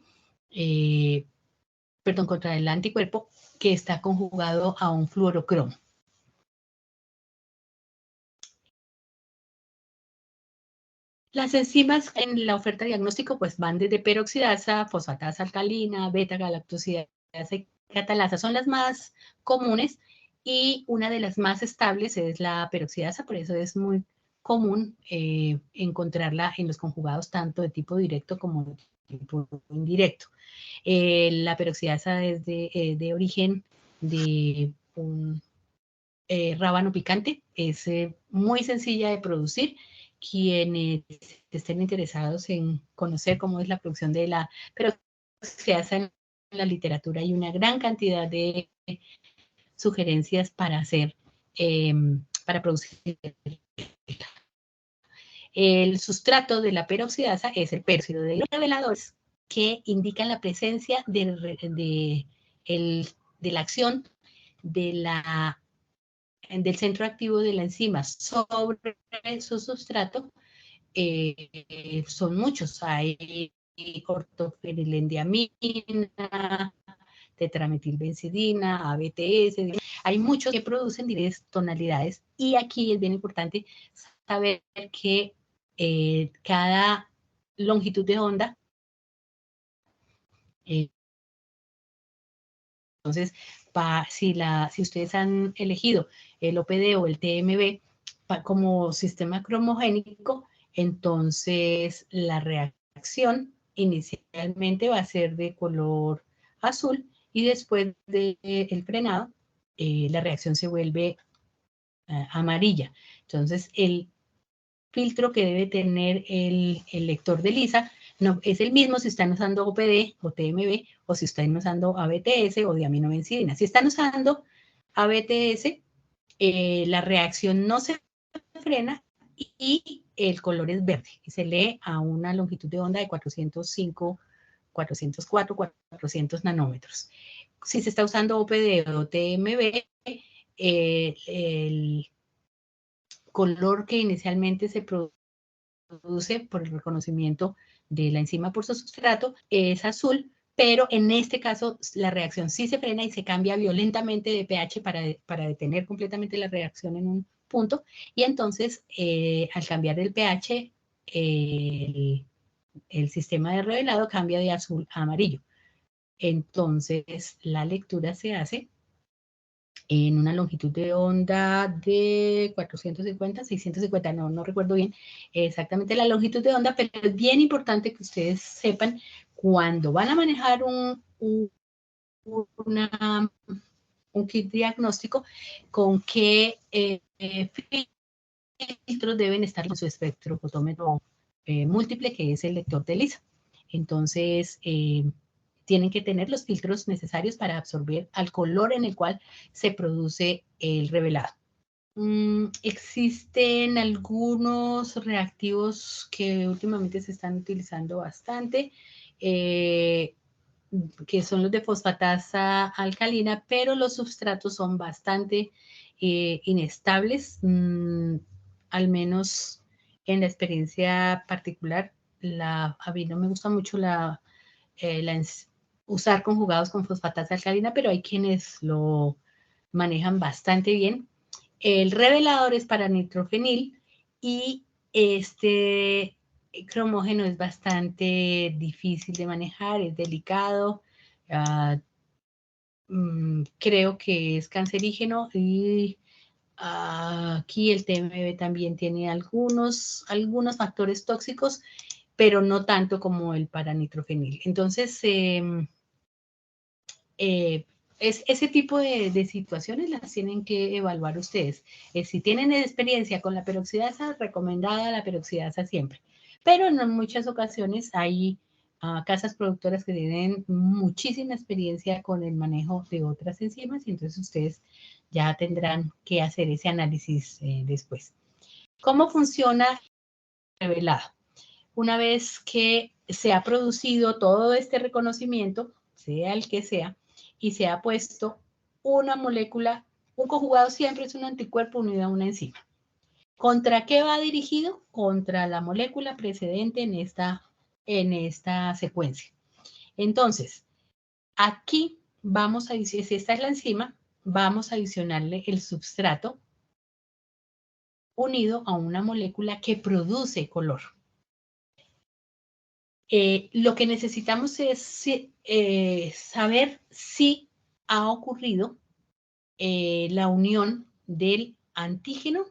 contra el anticuerpo, que está conjugado a un fluorocromo. Las enzimas en la oferta de diagnóstico pues van desde peroxidasa, fosfatasa alcalina, beta-galactosidasa y catalasa. Son las más comunes y una de las más estables es la peroxidasa, por eso es muy común encontrarla en los conjugados tanto de tipo directo como de tipo indirecto. La peroxidasa es de origen de un rábano picante, es muy sencilla de producir. Quienes estén interesados en conocer cómo es la producción de la peroxidasa en la literatura, hay una gran cantidad de sugerencias para hacer, para producir. El sustrato de la peroxidasa es el peróxido de reveladores que indican la presencia de la acción del centro activo de la enzima sobre su sustrato. Son muchos. Hay ortofenilendiamina, tetrametilbenzidina, ABTS. Hay muchos que producen diferentes tonalidades y aquí es bien importante saber que cada longitud de onda entonces, si ustedes han elegido el OPD o el TMB, como sistema cromogénico, entonces la reacción inicialmente va a ser de color azul y después del frenado, la reacción se vuelve amarilla. Entonces, el filtro que debe tener el lector de LISA no, es el mismo si están usando OPD o TMB o si están usando ABTS o diaminobencidina. Si están usando ABTS, la reacción no se frena y el color es verde y se lee a una longitud de onda de 405, 404, 400 nanómetros. Si se está usando OPD o TMB, el color que inicialmente se produce por el reconocimiento de la enzima por su sustrato es azul, pero en este caso la reacción sí se frena y se cambia violentamente de pH para detener completamente la reacción en un punto, y entonces al cambiar el pH, el sistema de revelado cambia de azul a amarillo. Entonces la lectura se hace en una longitud de onda de 450, 650, no recuerdo bien exactamente la longitud de onda, pero es bien importante que ustedes sepan cuando van a manejar un kit diagnóstico con qué filtros deben estar en su espectrofotómetro múltiple, que es el lector de LISA. Entonces, tienen que tener los filtros necesarios para absorber al color en el cual se produce el revelado. Existen algunos reactivos que últimamente se están utilizando bastante, que son los de fosfatasa alcalina, pero los substratos son bastante inestables, al menos en la experiencia particular. A mí no me gusta mucho usar conjugados con fosfatasa alcalina, pero hay quienes lo manejan bastante bien. El revelador es para nitrofenil y este cromógeno es bastante difícil de manejar, es delicado, creo que es cancerígeno y aquí el TMB también tiene algunos factores tóxicos, pero no tanto como el paranitrofenil. Entonces, ese tipo de situaciones las tienen que evaluar ustedes. Si tienen experiencia con la peroxidasa, recomendada la peroxidasa siempre. Pero en muchas ocasiones hay casas productoras que tienen muchísima experiencia con el manejo de otras enzimas y entonces ustedes ya tendrán que hacer ese análisis después. ¿Cómo funciona el revelado? Una vez que se ha producido todo este reconocimiento, sea el que sea, y se ha puesto una molécula, un conjugado siempre es un anticuerpo unido a una enzima. ¿Contra qué va dirigido? Contra la molécula precedente en esta secuencia. Entonces, aquí vamos a decir, si esta es la enzima, vamos a adicionarle el substrato unido a una molécula que produce color. Lo que necesitamos es saber si ha ocurrido la unión del antígeno,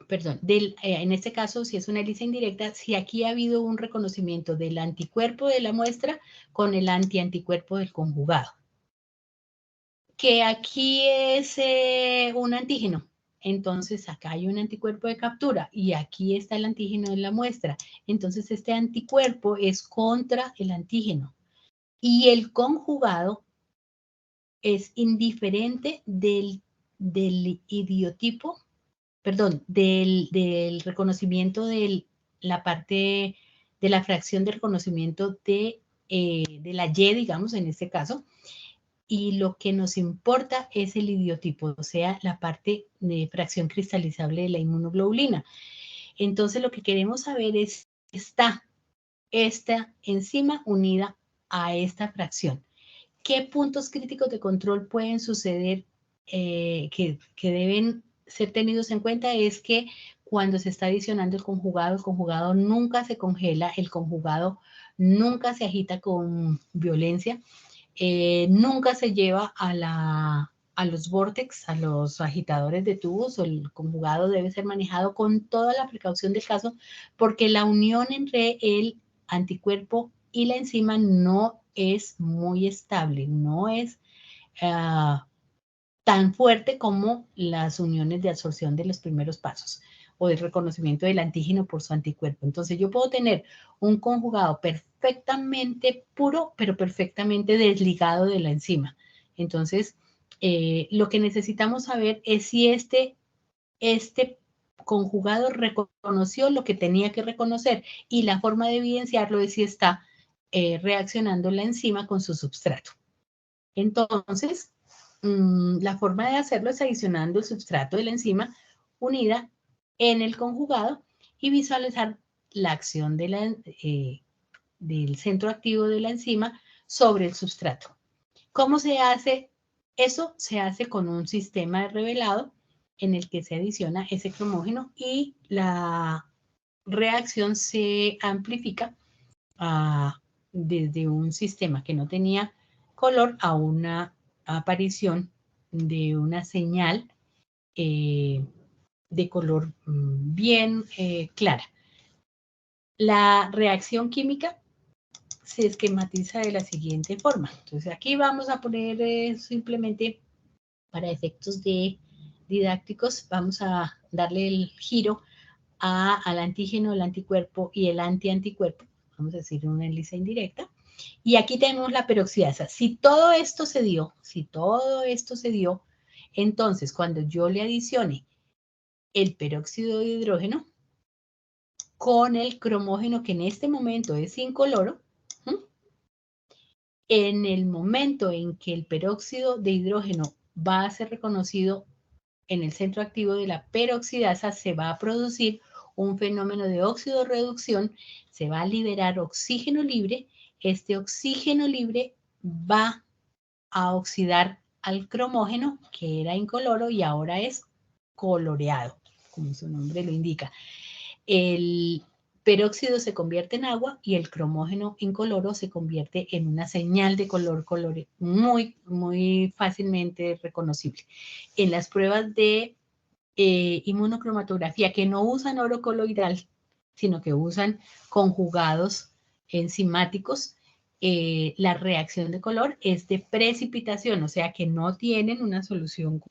perdón, en este caso, si es una ELISA indirecta, si aquí ha habido un reconocimiento del anticuerpo de la muestra con el antianticuerpo del conjugado. Que aquí es un antígeno. Entonces, acá hay un anticuerpo de captura y aquí está el antígeno de la muestra. Entonces, este anticuerpo es contra el antígeno. Y el conjugado es indiferente del idiotipo, perdón, del reconocimiento de la parte de la fracción de reconocimiento de la Y, digamos, en este caso. Y lo que nos importa es el idiotipo, o sea, la parte de fracción cristalizable de la inmunoglobulina. Entonces, lo que queremos saber es, ¿está esta enzima unida a esta fracción? ¿Qué puntos críticos de control pueden suceder que deben ser tenidos en cuenta? Es que cuando se está adicionando el conjugado nunca se congela, el conjugado nunca se agita con violencia, nunca se lleva a a los vórtex, a los agitadores de tubos, o el conjugado debe ser manejado con toda la precaución del caso, porque la unión entre el anticuerpo y la enzima no es muy estable, no es tan fuerte como las uniones de absorción de los primeros pasos o de reconocimiento del antígeno por su anticuerpo. Entonces yo puedo tener un conjugado perfectamente puro, pero perfectamente desligado de la enzima. Entonces, lo que necesitamos saber es si este conjugado reconoció lo que tenía que reconocer, y la forma de evidenciarlo es si está reaccionando la enzima con su substrato. Entonces, la forma de hacerlo es adicionando el substrato de la enzima unida en el conjugado y visualizar la acción de del centro activo de la enzima sobre el substrato. ¿Cómo se hace? Eso se hace con un sistema de revelado en el que se adiciona ese cromógeno y la reacción se amplifica desde un sistema que no tenía color a una aparición de una señal de color bien clara. La reacción química se esquematiza de la siguiente forma. Entonces aquí vamos a poner simplemente para efectos didácticos, vamos a darle el giro al antígeno, el anticuerpo y el antianticuerpo. Vamos a decir una hélice indirecta. Y aquí tenemos la peroxidasa. Si todo esto se dio, entonces cuando yo le adicione el peróxido de hidrógeno con el cromógeno, que en este momento es incoloro, en el momento en que el peróxido de hidrógeno va a ser reconocido en el centro activo de la peroxidasa, se va a producir un fenómeno de óxido-reducción, se va a liberar oxígeno libre. Este oxígeno libre va a oxidar al cromógeno, que era incoloro y ahora es coloreado, como su nombre lo indica. El peróxido se convierte en agua y el cromógeno incoloro se convierte en una señal de color muy, muy fácilmente reconocible. En las pruebas de inmunocromatografía que no usan oro coloidal, sino que usan conjugados enzimáticos, la reacción de color es de precipitación, o sea que no tienen una solución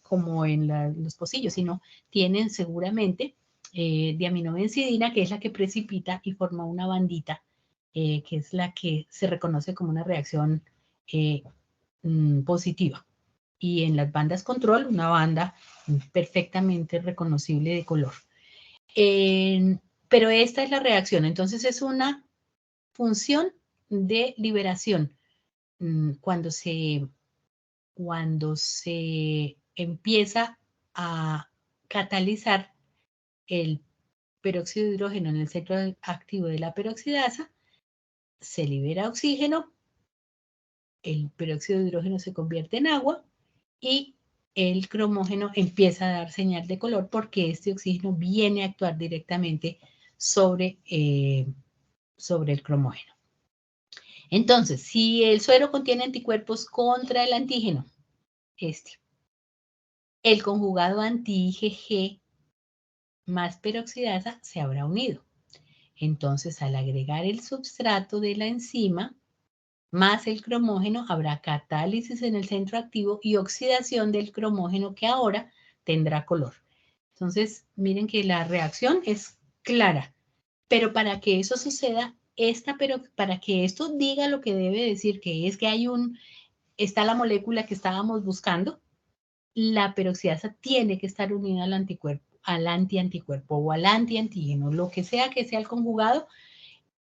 como en los pocillos, sino tienen seguramente diaminobencidina, que es la que precipita y forma una bandita, que es la que se reconoce como una reacción positiva. Y en las bandas control, una banda perfectamente reconocible de color. Pero esta es la reacción, entonces es una función de liberación. Cuando se empieza a catalizar el peróxido de hidrógeno en el centro activo de la peroxidasa, se libera oxígeno, el peróxido de hidrógeno se convierte en agua y el cromógeno empieza a dar señal de color porque este oxígeno viene a actuar directamente sobre el cromógeno. Entonces, si el suero contiene anticuerpos contra el antígeno, el conjugado anti-IgG más peroxidasa se habrá unido. Entonces, al agregar el substrato de la enzima más el cromógeno, habrá catálisis en el centro activo y oxidación del cromógeno, que ahora tendrá color. Entonces, miren que la reacción es clara, pero para que eso suceda, para que esto diga lo que debe decir, que es que está la molécula que estábamos buscando, la peroxidasa tiene que estar unida al anticuerpo, al antianticuerpo o al antiantígeno, lo que sea el conjugado,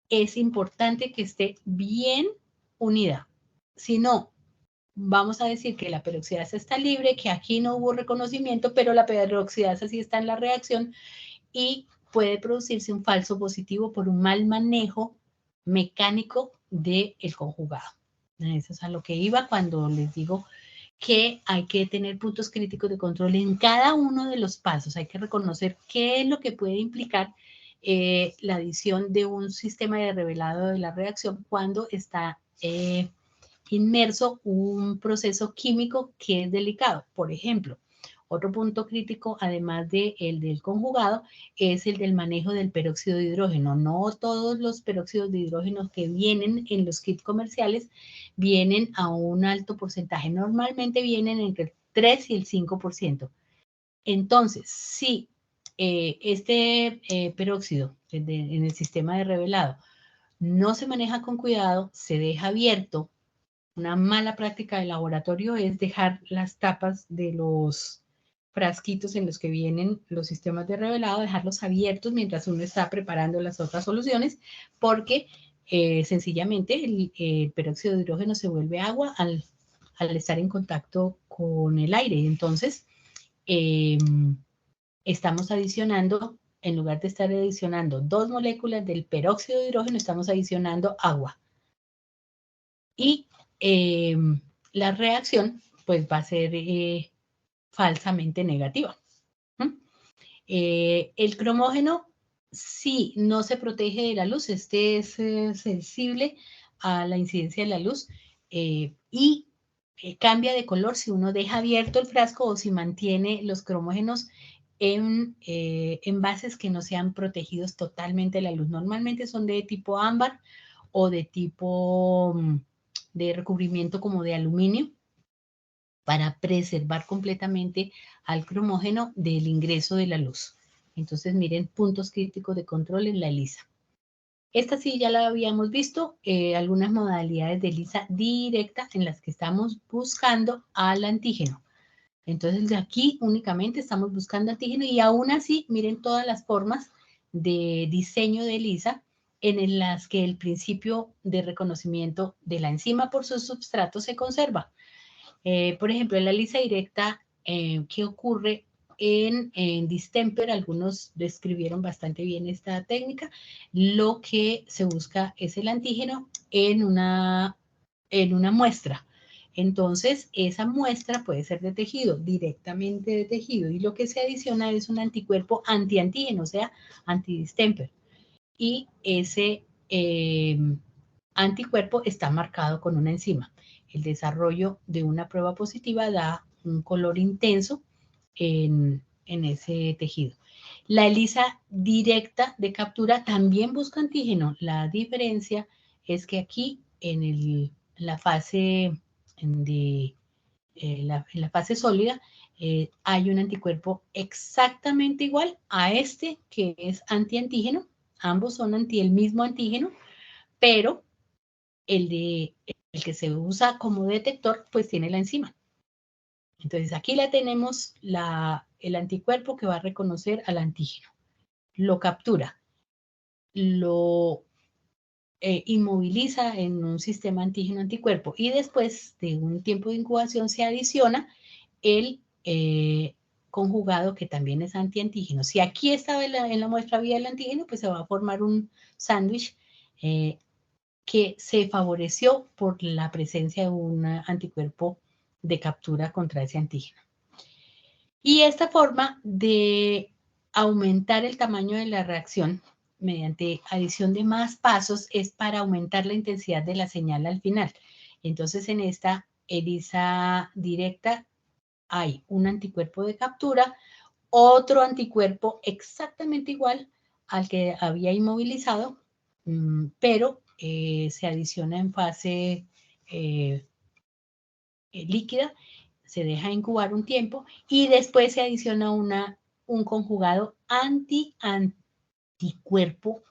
es importante que esté bien unida. Si no, vamos a decir que la peroxidasa está libre, que aquí no hubo reconocimiento, pero la peroxidasa sí está en la reacción y puede producirse un falso positivo por un mal manejo mecánico del conjugado. Eso es a lo que iba cuando les digo que hay que tener puntos críticos de control en cada uno de los pasos. Hay que reconocer qué es lo que puede implicar la adición de un sistema de revelado de la reacción cuando está inmerso un proceso químico que es delicado. Por ejemplo, otro punto crítico, además del conjugado, es el del manejo del peróxido de hidrógeno. No todos los peróxidos de hidrógeno que vienen en los kits comerciales vienen a un alto porcentaje. Normalmente vienen entre el 3 y el 5%. Entonces, si este peróxido en el sistema de revelado no se maneja con cuidado, se deja abierto. Una mala práctica de laboratorio es dejar las tapas de los frasquitos en los que vienen los sistemas de revelado, dejarlos abiertos mientras uno está preparando las otras soluciones, porque sencillamente el peróxido de hidrógeno se vuelve agua al estar en contacto con el aire. Entonces, estamos adicionando, en lugar de estar adicionando 2 moléculas del peróxido de hidrógeno, estamos adicionando agua. Y la reacción pues va a ser falsamente negativa. El cromógeno sí no se protege de la luz, este es sensible a la incidencia de la luz y cambia de color si uno deja abierto el frasco o si mantiene los cromógenos en envases que no sean protegidos totalmente de la luz. Normalmente son de tipo ámbar o de tipo de recubrimiento como de aluminio para preservar completamente al cromógeno del ingreso de la luz. Entonces, miren, puntos críticos de control en la ELISA. Esta sí ya la habíamos visto, algunas modalidades de ELISA directa en las que estamos buscando al antígeno. Entonces, de aquí únicamente estamos buscando antígeno y aún así, miren todas las formas de diseño de ELISA en las que el principio de reconocimiento de la enzima por su substrato se conserva. Por ejemplo, en la ELISA directa, ¿qué ocurre en distemper? Algunos describieron bastante bien esta técnica. Lo que se busca es el antígeno en una muestra. Entonces, esa muestra puede ser de tejido, directamente de tejido, y lo que se adiciona es un anticuerpo antiantígeno, o sea, antidistemper. Y ese anticuerpo está marcado con una enzima. El desarrollo de una prueba positiva da un color intenso en ese tejido. La ELISA directa de captura también busca antígeno. La diferencia es que aquí en la fase en la fase sólida hay un anticuerpo exactamente igual a este que es antiantígeno. Ambos son el mismo antígeno, pero el que se usa como detector pues tiene la enzima. Entonces aquí la tenemos el anticuerpo que va a reconocer al antígeno. Lo captura, lo inmoviliza en un sistema antígeno-anticuerpo y después de un tiempo de incubación se adiciona el conjugado que también es antiantígeno. Si aquí estaba en la muestra había el antígeno, pues se va a formar un sándwich que se favoreció por la presencia de un anticuerpo de captura contra ese antígeno. Y esta forma de aumentar el tamaño de la reacción mediante adición de más pasos es para aumentar la intensidad de la señal al final. Entonces, en esta ELISA directa hay un anticuerpo de captura, otro anticuerpo exactamente igual al que había inmovilizado, pero se adiciona en fase líquida, se deja incubar un tiempo y después se adiciona un conjugado anticuerpo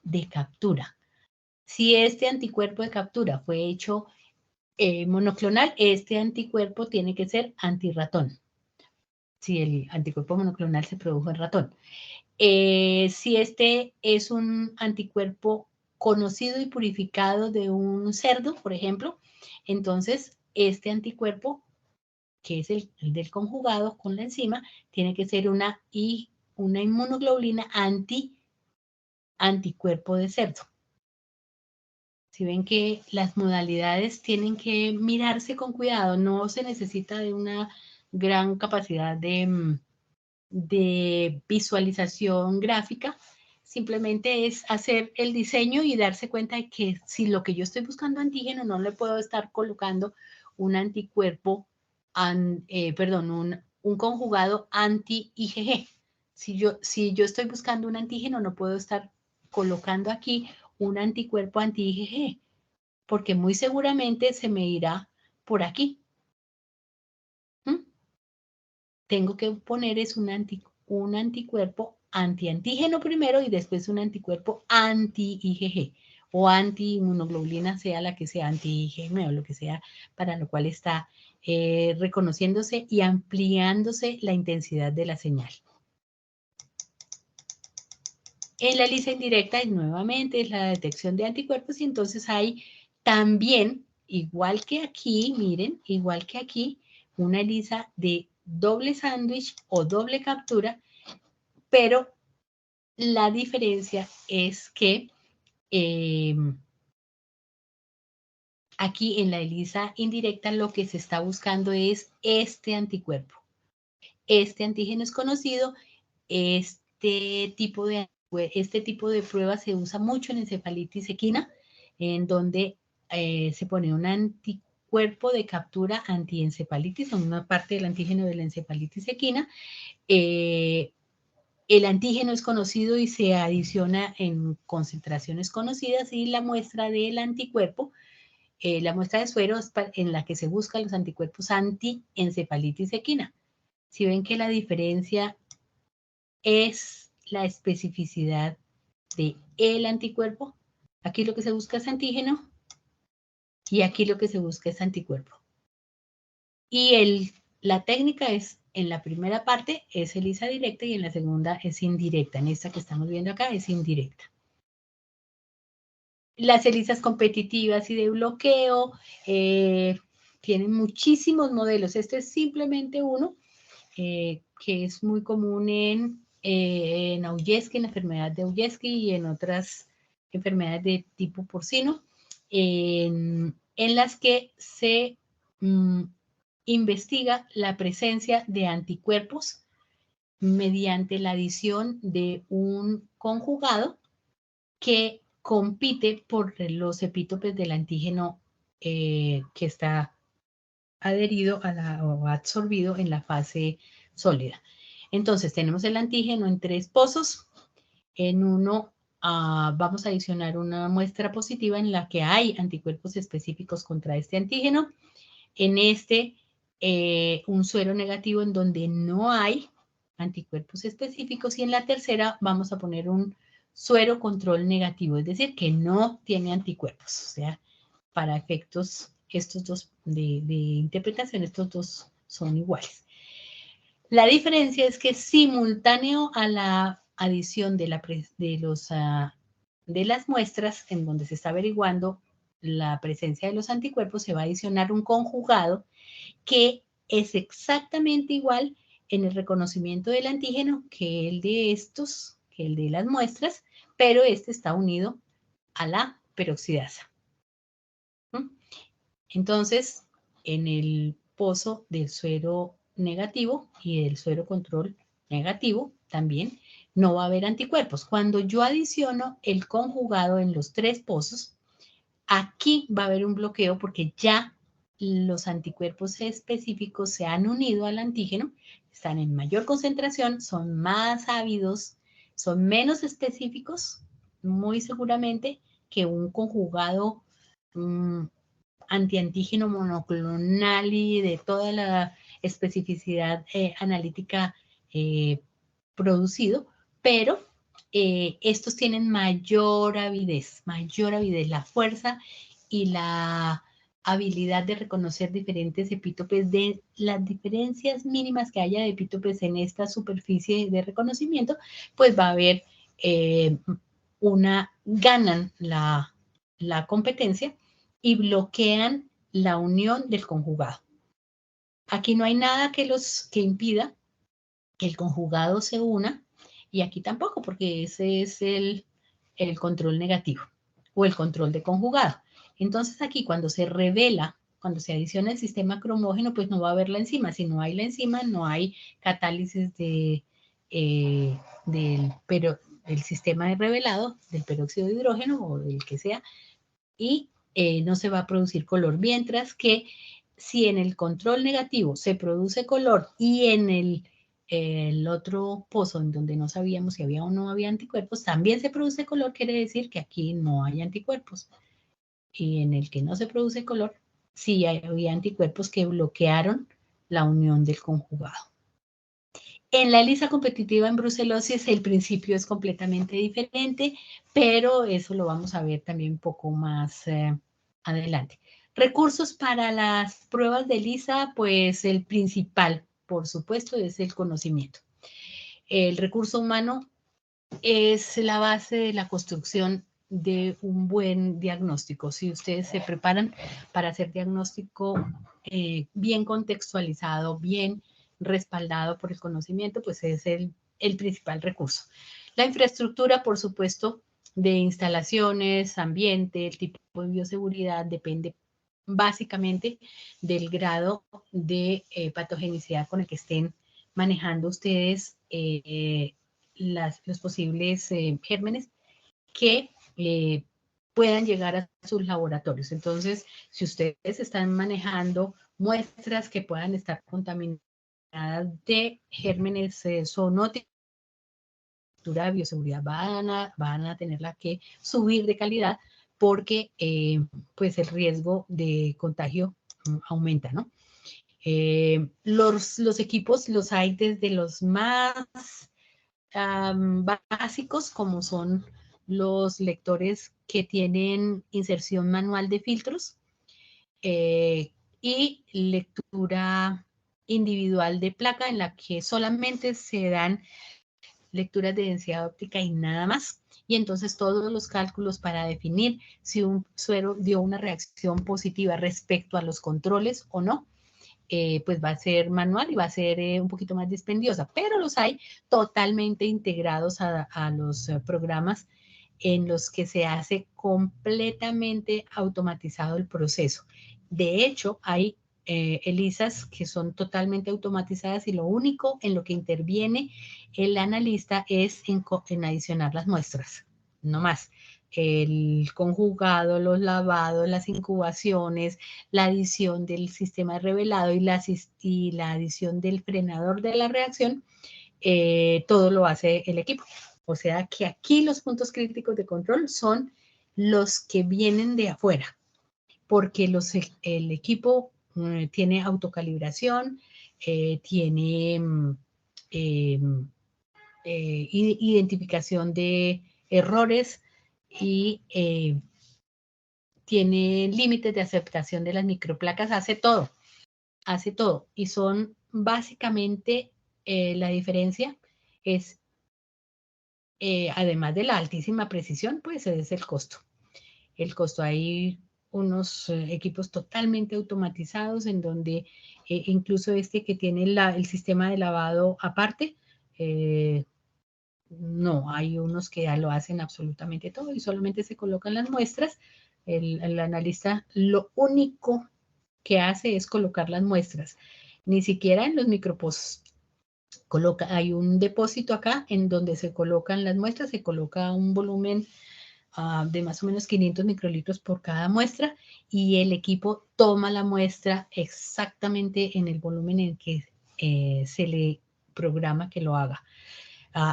de captura. Si este anticuerpo de captura fue hecho monoclonal, este anticuerpo tiene que ser antirratón. Si el anticuerpo monoclonal se produjo en ratón. Si este es un anticuerpo conocido y purificado de un cerdo, por ejemplo, entonces este anticuerpo, que es el del conjugado con la enzima, tiene que ser una inmunoglobulina anticuerpo de cerdo. Si ven que las modalidades tienen que mirarse con cuidado, no se necesita de una gran capacidad de visualización gráfica, simplemente es hacer el diseño y darse cuenta de que si lo que yo estoy buscando antígeno, no le puedo estar colocando un anticuerpo, un conjugado anti-IgG. Si yo estoy buscando un antígeno, no puedo estar colocando aquí un anticuerpo anti-IgG, porque muy seguramente se me irá por aquí. Tengo que poner es un anticuerpo anti-antígeno primero y después un anticuerpo anti-IgG o anti-inmunoglobulina, sea la que sea, anti-IgM o lo que sea, para lo cual está reconociéndose y ampliándose la intensidad de la señal. En la ELISA indirecta, nuevamente, es la detección de anticuerpos y entonces hay también, igual que aquí, miren, igual que aquí, una ELISA de doble sándwich o doble captura, pero la diferencia es que aquí en la ELISA indirecta lo que se está buscando es este anticuerpo. Este antígeno es conocido, este tipo de prueba se usa mucho en encefalitis equina, en donde se pone un anticuerpo de captura antiencefalitis, en una parte del antígeno de la encefalitis equina. El antígeno es conocido y se adiciona en concentraciones conocidas y la muestra del anticuerpo, la muestra de suero es en la que se buscan los anticuerpos anti-encefalitis equina. Si ven que la diferencia es la especificidad del anticuerpo, aquí lo que se busca es antígeno y aquí lo que se busca es anticuerpo. Y la técnica es, en la primera parte es ELISA directa y en la segunda es indirecta. En esta que estamos viendo acá es indirecta. Las ELISAs competitivas y de bloqueo tienen muchísimos modelos. Este es simplemente uno que es muy común en Auyeski, en la enfermedad de Auyeski y en otras enfermedades de tipo porcino, en las que se investiga la presencia de anticuerpos mediante la adición de un conjugado que compite por los epítopes del antígeno que está adherido o absorbido en la fase sólida. Entonces, tenemos el antígeno en 3 pozos. En uno vamos a adicionar una muestra positiva en la que hay anticuerpos específicos contra este antígeno. En este, un suero negativo en donde no hay anticuerpos específicos. Y en la tercera vamos a poner un suero control negativo, es decir, que no tiene anticuerpos. O sea, para efectos estos dos de interpretación, estos dos son iguales. La diferencia es que simultáneo a la adición de las muestras en donde se está averiguando la presencia de los anticuerpos, se va a adicionar un conjugado que es exactamente igual en el reconocimiento del antígeno que el de que el de las muestras, pero este está unido a la peroxidasa. Entonces, en el pozo del suero negativo y del suero control negativo también no va a haber anticuerpos. Cuando yo adiciono el conjugado en los 3 pozos, aquí va a haber un bloqueo porque ya los anticuerpos específicos se han unido al antígeno, están en mayor concentración, son más ávidos, son menos específicos, muy seguramente, que un conjugado antiantígeno monoclonal y de toda la especificidad analítica producido, pero estos tienen mayor avidez, la fuerza y la habilidad de reconocer diferentes epítopes de las diferencias mínimas que haya de epítopes en esta superficie de reconocimiento, pues va a haber ganan la competencia y bloquean la unión del conjugado. Aquí no hay nada que impida que el conjugado se una y aquí tampoco, porque ese es el control negativo o el control de conjugado. Entonces aquí cuando se revela, cuando se adiciona el sistema cromógeno, pues no va a haber la enzima. Si no hay la enzima, no hay catálisis el sistema de revelado del peróxido de hidrógeno o del que sea, y no se va a producir color, mientras que si en el control negativo se produce color y en el otro pozo en donde no sabíamos si había o no había anticuerpos, también se produce color, quiere decir que aquí no hay anticuerpos. Y en el que no se produce color, sí había anticuerpos que bloquearon la unión del conjugado. En la ELISA competitiva en brucelosis el principio es completamente diferente, pero eso lo vamos a ver también un poco más adelante. Recursos para las pruebas de ELISA, pues el principal, por supuesto, es el conocimiento. El recurso humano es la base de la construcción de un buen diagnóstico. Si ustedes se preparan para hacer diagnóstico bien contextualizado, bien respaldado por el conocimiento, pues es el principal recurso. La infraestructura, por supuesto, de instalaciones, ambiente, el tipo de bioseguridad, depende básicamente del grado de patogenicidad con el que estén manejando ustedes los posibles gérmenes que puedan llegar a sus laboratorios. Entonces, si ustedes están manejando muestras que puedan estar contaminadas de gérmenes zoonóticos, de bioseguridad van a tenerla que subir de calidad porque pues el riesgo de contagio aumenta, ¿no? Los equipos los hay desde los más básicos, como son los lectores que tienen inserción manual de filtros y lectura individual de placa, en la que solamente se dan lecturas de densidad óptica y nada más. Y entonces todos los cálculos para definir si un suero dio una reacción positiva respecto a los controles o no, pues va a ser manual y va a ser un poquito más dispendiosa, pero los hay totalmente integrados a los programas en los que se hace completamente automatizado el proceso. De hecho, hay ELISAs que son totalmente automatizadas y lo único en lo que interviene el analista es en adicionar las muestras, no más. El conjugado, los lavados, las incubaciones, la adición del sistema de revelado y la adición del frenador de la reacción, todo lo hace el equipo. O sea que aquí los puntos críticos de control son los que vienen de afuera, porque el equipo tiene autocalibración, tiene identificación de errores y tiene límites de aceptación de las microplacas, hace todo. Y son básicamente la diferencia es, además de la altísima precisión, pues es el costo. El costo, hay unos equipos totalmente automatizados en donde incluso este que tiene el sistema de lavado aparte, no, hay unos que ya lo hacen absolutamente todo y solamente se colocan las muestras. El analista lo único que hace es colocar las muestras. Ni siquiera en los micropos hay un depósito acá en donde se colocan las muestras, se coloca un volumen de más o menos 500 microlitros por cada muestra y el equipo toma la muestra exactamente en el volumen en que se le programa que lo haga.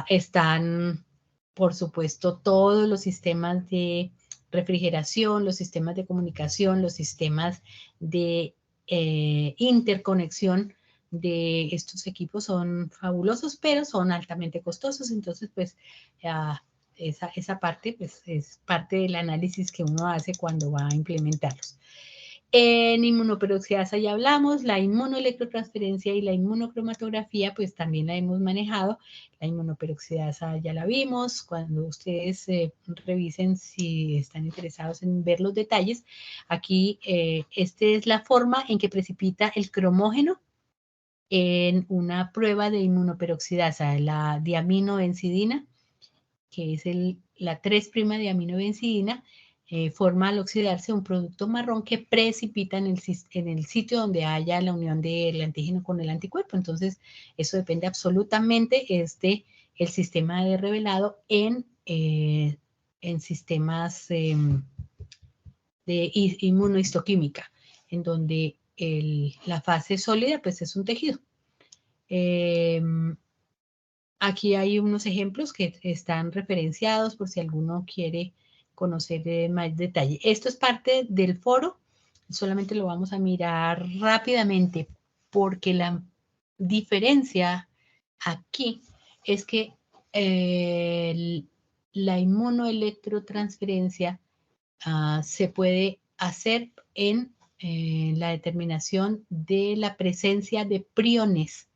Están, por supuesto, todos los sistemas de refrigeración, los sistemas de comunicación, los sistemas de interconexión de estos equipos son fabulosos, pero son altamente costosos. Entonces, pues, esa parte pues, es parte del análisis que uno hace cuando va a implementarlos. En inmunoperoxidasa ya hablamos, la inmunoelectrotransferencia y la inmunocromatografía pues también la hemos manejado. La inmunoperoxidasa ya la vimos, cuando ustedes revisen si están interesados en ver los detalles. Aquí esta es la' en que precipita el cromógeno en una prueba de inmunoperoxidasa, la diaminobencidina, que es la 3'-diaminobencidina, forma al oxidarse un producto marrón que precipita en el sitio donde haya la unión del antígeno con el anticuerpo. Entonces, eso depende absolutamente de el sistema de revelado en sistemas de inmunohistoquímica, en donde la fase sólida pues es un tejido. Aquí hay unos ejemplos que están referenciados por si alguno quiere conocer más detalle. Esto es parte del foro, solamente lo vamos a mirar rápidamente porque la diferencia aquí es que la inmunoelectrotransferencia se puede hacer en la determinación de la presencia de priones,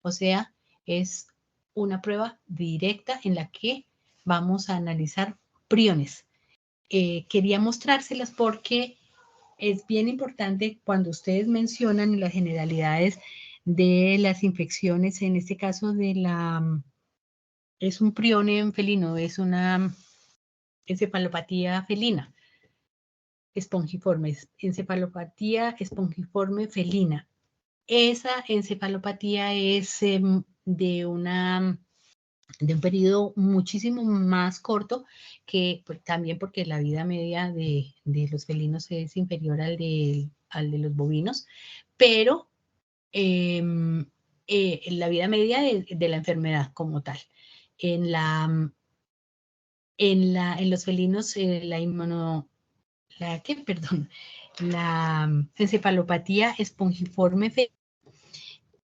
o sea, es una prueba directa en la que vamos a analizar priones. Quería mostrárselas porque es bien importante cuando ustedes mencionan las generalidades de las infecciones, en este caso es un prione felino, es una encefalopatía felina, espongiforme, encefalopatía espongiforme felina. Esa encefalopatía es de un periodo muchísimo más corto que pues, también porque la vida media de los felinos es inferior al de los bovinos, pero la vida media de la enfermedad como tal. En los felinos la encefalopatía espongiforme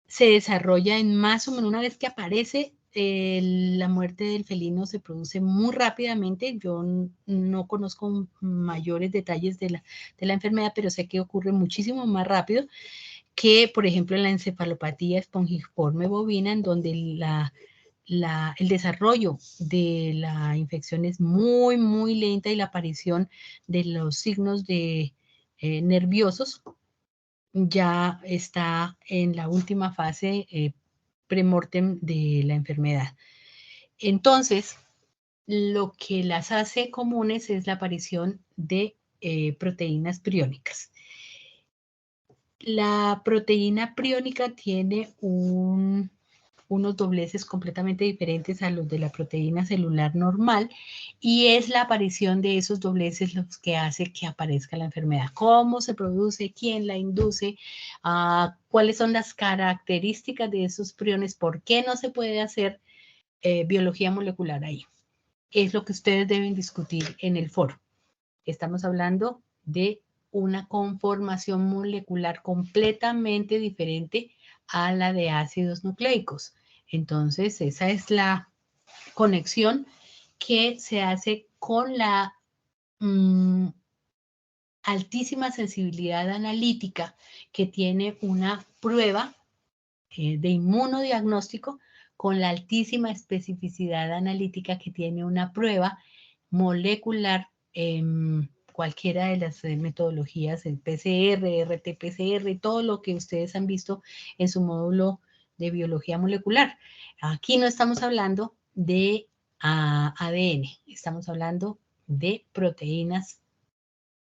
se desarrolla en más o menos una vez que aparece. La muerte del felino se produce muy rápidamente. Yo no conozco mayores detalles de la enfermedad, pero sé que ocurre muchísimo más rápido que, por ejemplo, en la encefalopatía espongiforme bovina, en donde el desarrollo de la infección es muy, muy lenta y la aparición de los signos nerviosos ya está en la última fase premortem de la enfermedad. Entonces, lo que las hace comunes es la aparición de proteínas priónicas. La proteína priónica tiene unos dobleces completamente diferentes a los de la proteína celular normal y es la aparición de esos dobleces los que hace que aparezca la enfermedad. ¿Cómo se produce? ¿Quién la induce? ¿Cuáles son las características de esos priones? ¿Por qué no se puede hacer biología molecular ahí? Es lo que ustedes deben discutir en el foro. Estamos hablando de una conformación molecular completamente diferente a la de ácidos nucleicos. Entonces, esa es la conexión que se hace con la altísima sensibilidad analítica que tiene una prueba de inmunodiagnóstico con la altísima especificidad analítica que tiene una prueba molecular cualquiera de las metodologías, el PCR, RT-PCR, todo lo que ustedes han visto en su módulo de biología molecular. Aquí no estamos hablando de ADN, estamos hablando de proteínas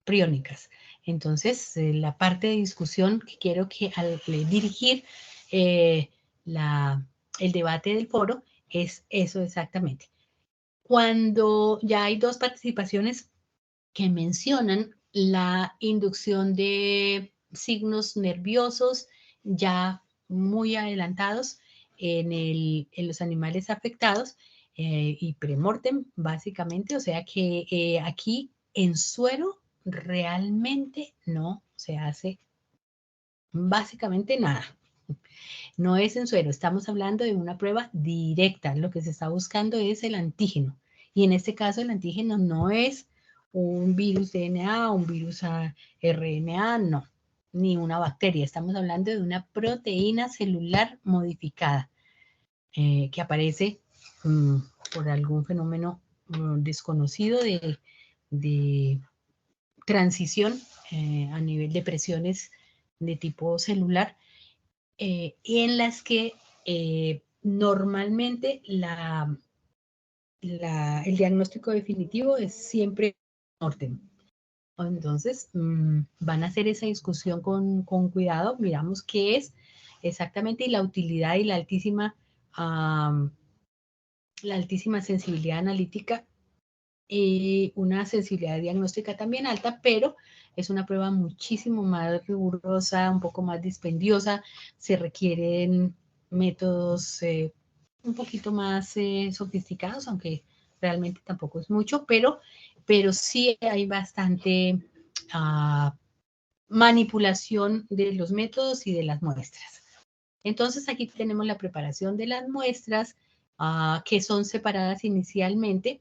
priónicas. Entonces, la parte de discusión que quiero al dirigir el debate del foro es eso exactamente. Cuando ya hay dos participaciones que mencionan la inducción de signos nerviosos ya muy adelantados en los animales afectados y premortem, básicamente, o sea que aquí en suero realmente no se hace básicamente nada. No es en suero, estamos hablando de una prueba directa. Lo que se está buscando es el antígeno. Y en este caso el antígeno no es un virus DNA, un virus RNA, no, ni una bacteria. Estamos hablando de una proteína celular modificada que aparece por algún fenómeno desconocido de transición a nivel de presiones de tipo celular en las que normalmente el diagnóstico definitivo es siempre mortem. Entonces, van a hacer esa discusión con cuidado, miramos qué es exactamente y la utilidad y la altísima la altísima sensibilidad analítica una sensibilidad diagnóstica también alta, pero es una prueba muchísimo más rigurosa, un poco más dispendiosa, se requieren métodos un poquito más sofisticados, aunque realmente tampoco es mucho, pero sí hay bastante manipulación de los métodos y de las muestras. Entonces aquí tenemos la preparación de las muestras que son separadas inicialmente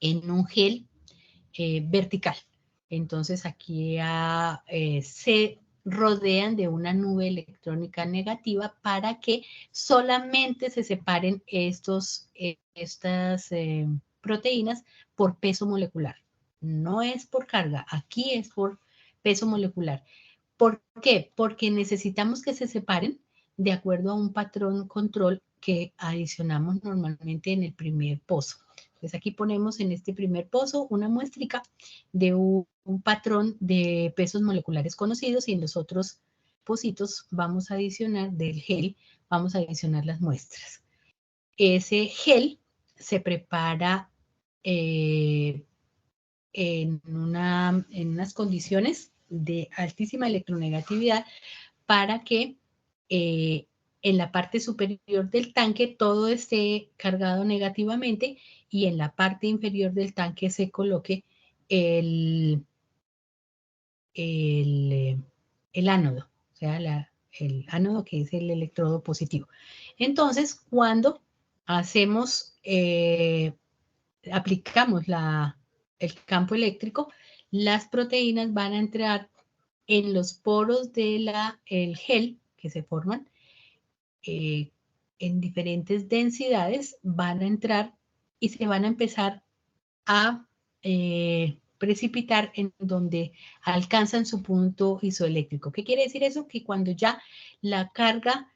en un gel vertical. Entonces aquí se rodean de una nube electrónica negativa para que solamente se separen estas proteínas por peso molecular. No es por carga, aquí es por peso molecular. ¿Por qué? Porque necesitamos que se separen de acuerdo a un patrón control que adicionamos normalmente en el primer pozo. Entonces aquí ponemos en este primer pozo una muéstrica de un patrón de pesos moleculares conocidos y en los otros pocitos vamos a adicionar del gel, vamos a adicionar las muestras. Ese gel se prepara en unas condiciones de altísima electronegatividad para que en la parte superior del tanque todo esté cargado negativamente y en la parte inferior del tanque se coloque el ánodo, o sea, el ánodo que es el electrodo positivo. Entonces, cuando aplicamos el campo eléctrico, las proteínas van a entrar en los poros del gel que se forman en diferentes densidades, van a entrar y se van a empezar a precipitar en donde alcanzan su punto isoeléctrico. ¿Qué quiere decir eso? Que cuando ya la carga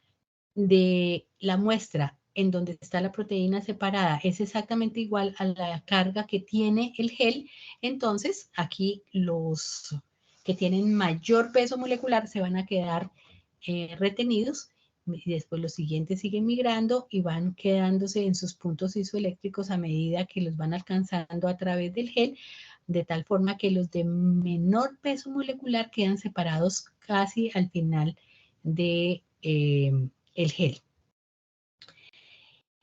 de la muestra en donde está la proteína separada es exactamente igual a la carga que tiene el gel, entonces aquí los que tienen mayor peso molecular se van a quedar retenidos y después los siguientes siguen migrando y van quedándose en sus puntos isoeléctricos a medida que los van alcanzando a través del gel, de tal forma que los de menor peso molecular quedan separados casi al final de el gel.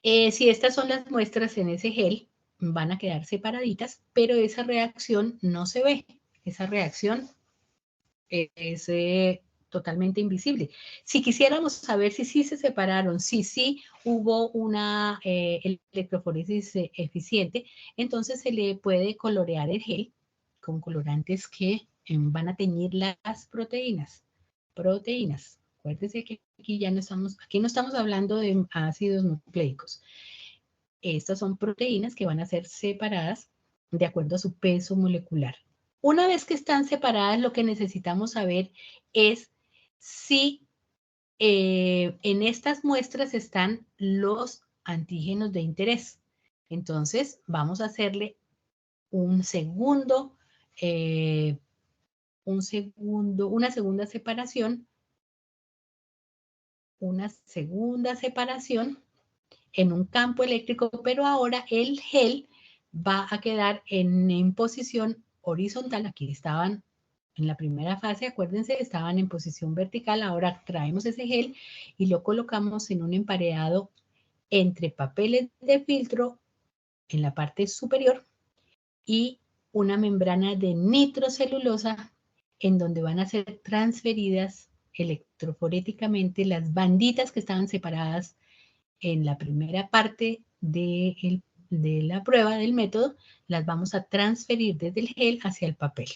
Si estas son las muestras en ese gel, van a quedar separaditas, pero esa reacción no se ve. Esa reacción es totalmente invisible. Si quisiéramos saber si sí se separaron, si sí hubo una electroforesis eficiente, entonces se le puede colorear el gel con colorantes que van a teñir las proteínas. Acuérdense que aquí no estamos hablando de ácidos nucleicos. Estas son proteínas que van a ser separadas de acuerdo a su peso molecular. Una vez que están separadas, lo que necesitamos saber es si en estas muestras están los antígenos de interés. Entonces, vamos a hacerle una segunda separación en un campo eléctrico, pero ahora el gel va a quedar en posición horizontal. Aquí estaban en la primera fase, acuérdense, estaban en posición vertical. Ahora traemos ese gel y lo colocamos en un emparedado entre papeles de filtro en la parte superior y una membrana de nitrocelulosa en donde van a ser transferidas electroforéticamente las banditas que estaban separadas en la primera parte de la prueba del método, las vamos a transferir desde el gel hacia el papel,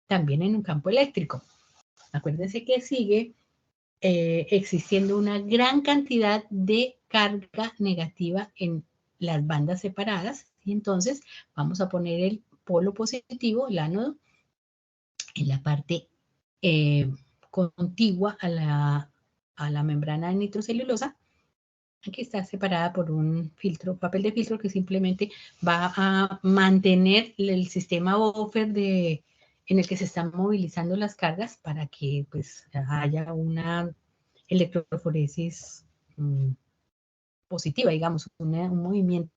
también en un campo eléctrico. Acuérdense que sigue existiendo una gran cantidad de carga negativa en las bandas separadas y entonces vamos a poner el polo positivo, el ánodo, en la parte contigua a la membrana de nitrocelulosa. Aquí está separada por un filtro, papel de filtro que simplemente va a mantener el sistema buffer en el que se están movilizando las cargas para que pues haya una electroforesis positiva, digamos, un movimiento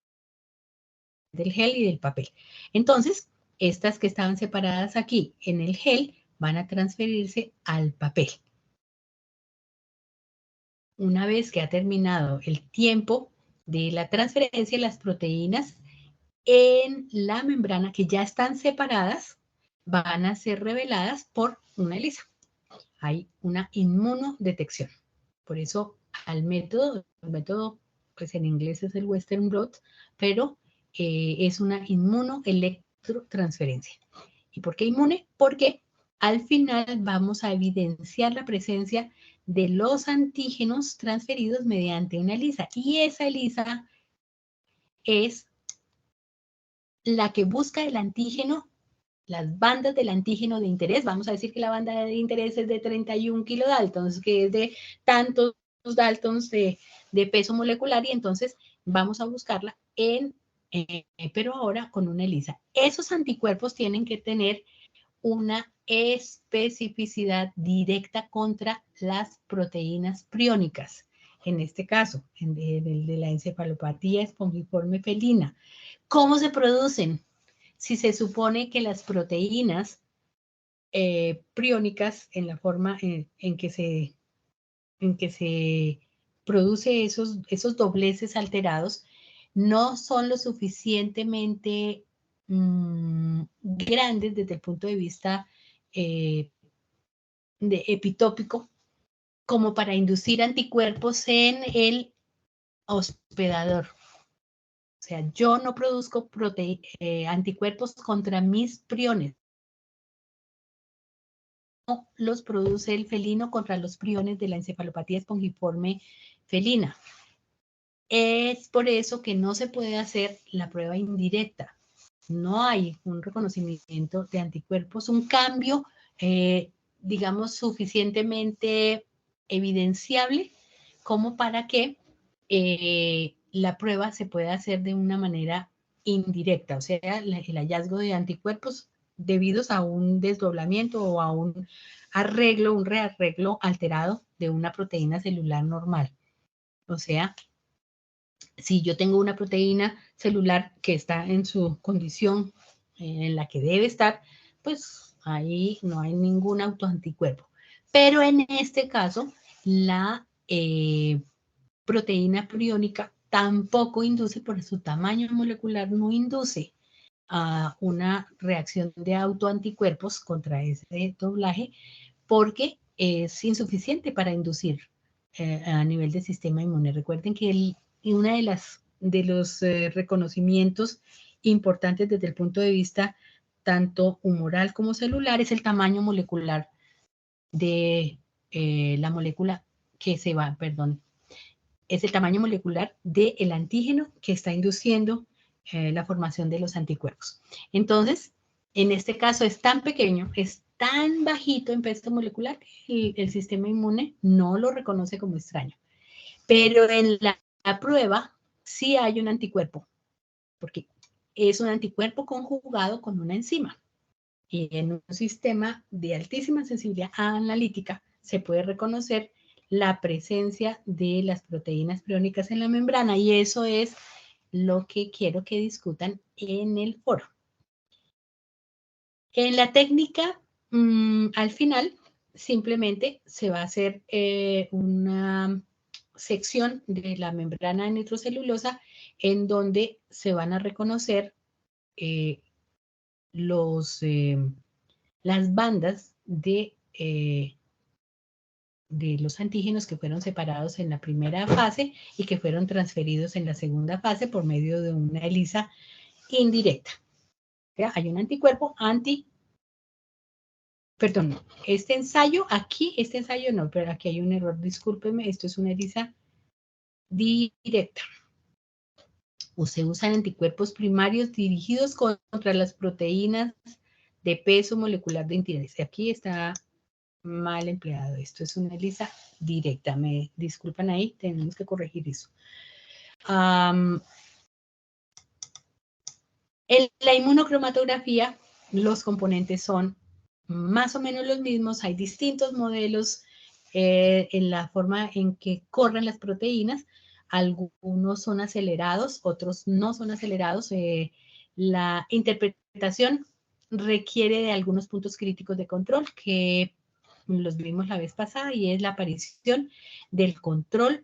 del gel y del papel. Entonces, estas que estaban separadas aquí en el gel van a transferirse al papel. Una vez que ha terminado el tiempo de la transferencia, las proteínas en la membrana que ya están separadas van a ser reveladas por una ELISA. Hay una inmunodetección. Por eso el método pues en inglés es el Western blot, pero es una inmunoelectrotransferencia. ¿Y por qué inmune? Porque al final vamos a evidenciar la presencia de los antígenos transferidos mediante una ELISA. Y esa ELISA es la que busca el antígeno, las bandas del antígeno de interés. Vamos a decir que la banda de interés es de 31 kilodaltons, que es de tantos daltons de peso molecular, y entonces vamos a buscarla pero ahora con una ELISA. Esos anticuerpos tienen que tener una especificidad directa contra las proteínas priónicas. En este caso, en el de la encefalopatía espongiforme felina. ¿Cómo se producen? Si se supone que las proteínas priónicas, en la forma en que se produce esos dobleces alterados, no son lo suficientemente grandes desde el punto de vista de epitópico como para inducir anticuerpos en el hospedador. O sea, yo no produzco anticuerpos contra mis priones. No los produce el felino contra los priones de la encefalopatía espongiforme felina. Es por eso que no se puede hacer la prueba indirecta. No hay un reconocimiento de anticuerpos, un cambio, digamos, suficientemente evidenciable como para que la prueba se pueda hacer de una manera indirecta, o sea, el hallazgo de anticuerpos debidos a un desdoblamiento o a un arreglo, un rearreglo alterado de una proteína celular normal. O sea, si yo tengo una proteína celular que está en su condición en la que debe estar, pues ahí no hay ningún autoanticuerpo. Pero en este caso, la proteína priónica tampoco induce, por su tamaño molecular, no induce a una reacción de autoanticuerpos contra ese doblaje, porque es insuficiente para inducir a nivel del sistema inmune. Recuerden que uno de los reconocimientos importantes desde el punto de vista tanto humoral como celular es el tamaño molecular de la molécula que se va, perdón, es el tamaño molecular del antígeno que está induciendo la formación de los anticuerpos. Entonces, en este caso es tan pequeño, es tan bajito en peso molecular que el sistema inmune no lo reconoce como extraño. Pero en la prueba sí hay un anticuerpo, porque es un anticuerpo conjugado con una enzima. Y en un sistema de altísima sensibilidad analítica se puede reconocer la presencia de las proteínas priónicas en la membrana, y eso es lo que quiero que discutan en el foro. En la técnica, al final, simplemente se va a hacer una sección de la membrana nitrocelulosa en donde se van a reconocer las bandas de los antígenos que fueron separados en la primera fase y que fueron transferidos en la segunda fase por medio de una ELISA indirecta. ¿Ya? Hay un anticuerpo perdón, este ensayo no, pero aquí hay un error, discúlpeme, esto es una ELISA directa. Se usan anticuerpos primarios dirigidos contra las proteínas de peso molecular de interés. Aquí está mal empleado. Esto es una ELISA directa. Me disculpan ahí, tenemos que corregir eso. En la inmunocromatografía, los componentes son más o menos los mismos. Hay distintos modelos en la forma en que corren las proteínas. Algunos son acelerados, otros no son acelerados. La interpretación requiere de algunos puntos críticos de control que los vimos la vez pasada, y es la aparición del control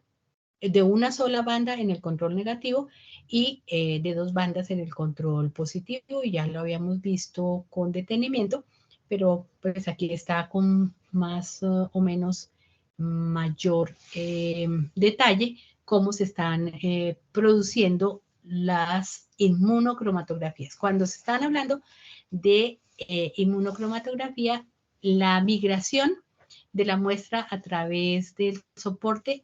de una sola banda en el control negativo y de dos bandas en el control positivo, y ya lo habíamos visto con detenimiento, pero pues aquí está con más o menos mayor detalle cómo se están produciendo las inmunocromatografías. Cuando se están hablando de inmunocromatografía, la migración de la muestra a través del soporte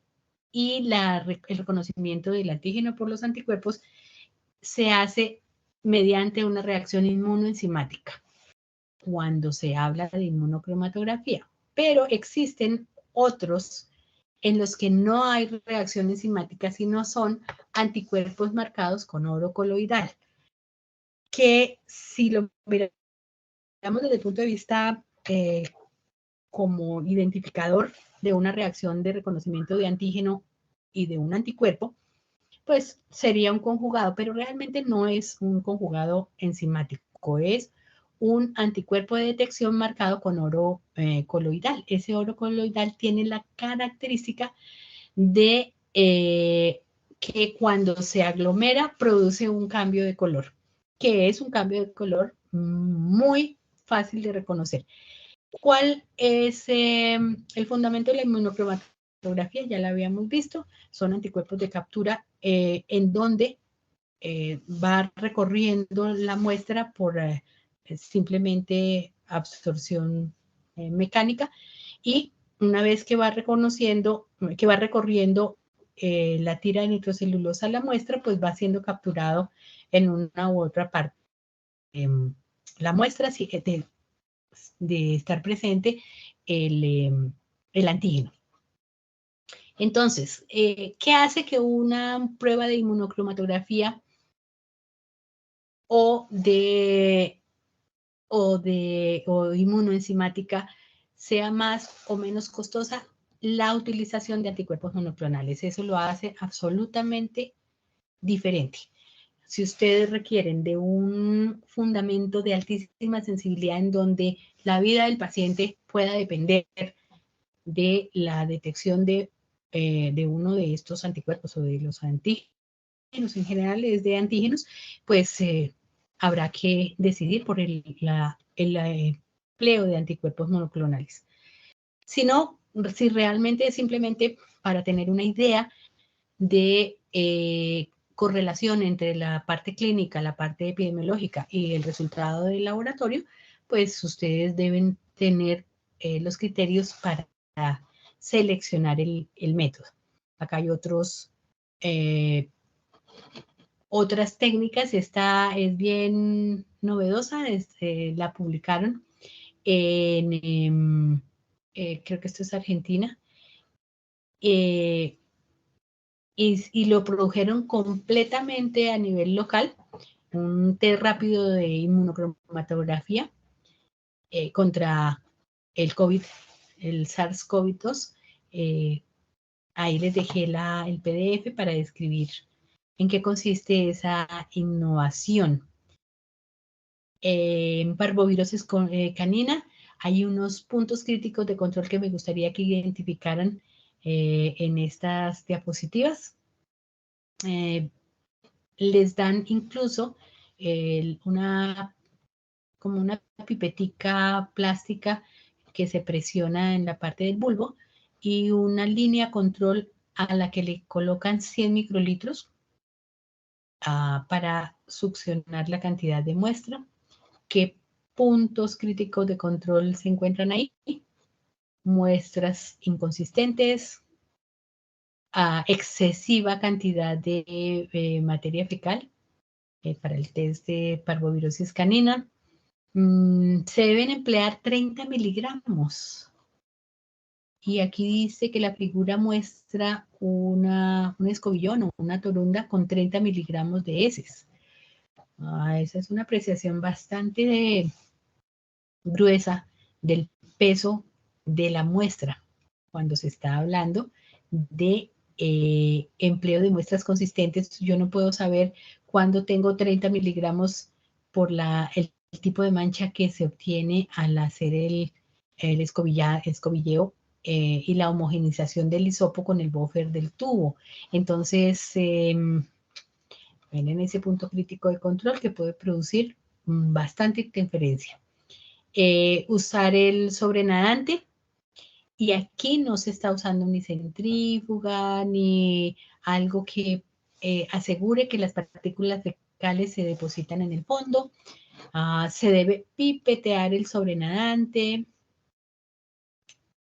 y el reconocimiento del antígeno por los anticuerpos se hace mediante una reacción inmunoenzimática cuando se habla de inmunocromatografía. Pero existen otros en los que no hay reacción enzimática, sino son anticuerpos marcados con oro coloidal, que si lo miramos desde el punto de vista como identificador de una reacción de reconocimiento de antígeno y de un anticuerpo, pues sería un conjugado, pero realmente no es un conjugado enzimático, es un anticuerpo de detección marcado con oro coloidal. Ese oro coloidal tiene la característica de que cuando se aglomera produce un cambio de color, que es un cambio de color muy fácil de reconocer. ¿Cuál es el fundamento de la inmunocromatografía? Ya la habíamos visto, son anticuerpos de captura en donde va recorriendo la muestra por simplemente absorción mecánica, y una vez que va recorriendo la tira de nitrocelulosa a la muestra, pues va siendo capturado en una u otra parte. La muestra de estar presente el antígeno. Entonces, ¿qué hace que una prueba de inmunocromatografía o inmunoenzimática sea más o menos costosa? La utilización de anticuerpos monoclonales. Eso lo hace absolutamente diferente. Si ustedes requieren de un fundamento de altísima sensibilidad en donde la vida del paciente pueda depender de la detección de uno de estos anticuerpos o de los antígenos, en general es de antígenos, pues habrá que decidir por el empleo de anticuerpos monoclonales. Si no, si realmente es simplemente para tener una idea de correlación entre la parte clínica, la parte epidemiológica y el resultado del laboratorio, pues ustedes deben tener los criterios para seleccionar el método. Acá hay otras técnicas. Esta es bien novedosa, la publicaron en, creo que esto es Argentina, y lo produjeron completamente a nivel local, un test rápido de inmunocromatografía contra el COVID, el SARS-CoV-2. Ahí les dejé el PDF para describir en qué consiste esa innovación. En parvovirosis canina hay unos puntos críticos de control que me gustaría que identificaran en estas diapositivas. Les dan incluso como una pipetica plástica que se presiona en la parte del bulbo y una línea control a la que le colocan 100 microlitros para succionar la cantidad de muestra. ¿Qué puntos críticos de control se encuentran ahí? Muestras inconsistentes, excesiva cantidad de materia fecal para el test de parvovirosis canina. Se deben emplear 30 miligramos. Y aquí dice que la figura muestra un escobillón o una torunda con 30 miligramos de heces. Esa es una apreciación bastante gruesa del peso de la muestra cuando se está hablando de empleo de muestras consistentes. Yo no puedo saber cuándo tengo 30 miligramos por el tipo de mancha que se obtiene al hacer el escobilleo y la homogenización del hisopo con el buffer del tubo. Entonces, ven en ese punto crítico de control que puede producir bastante interferencia. Usar el sobrenadante, y aquí no se está usando ni centrífuga ni algo que asegure que las partículas fecales se depositan en el fondo. Se debe pipetear el sobrenadante.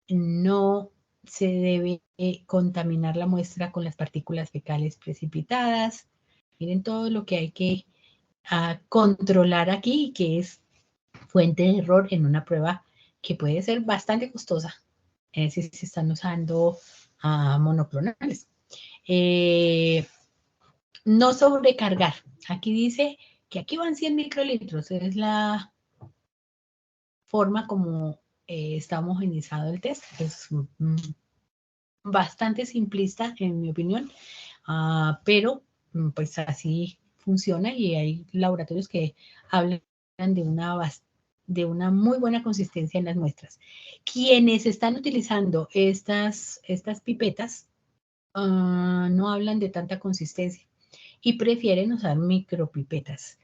No se debe contaminar la muestra con las partículas fecales precipitadas. Miren todo lo que hay que controlar aquí, que es fuente de error en una prueba que puede ser bastante costosa si se están usando monoclonales. No sobrecargar. Aquí dice que aquí van 100 microlitros. Es la forma como está homogenizado el test. Es bastante simplista, en mi opinión, pero pues así funciona y hay laboratorios que hablan de una muy buena consistencia en las muestras. Quienes están utilizando estas pipetas no hablan de tanta consistencia y prefieren usar micropipetas.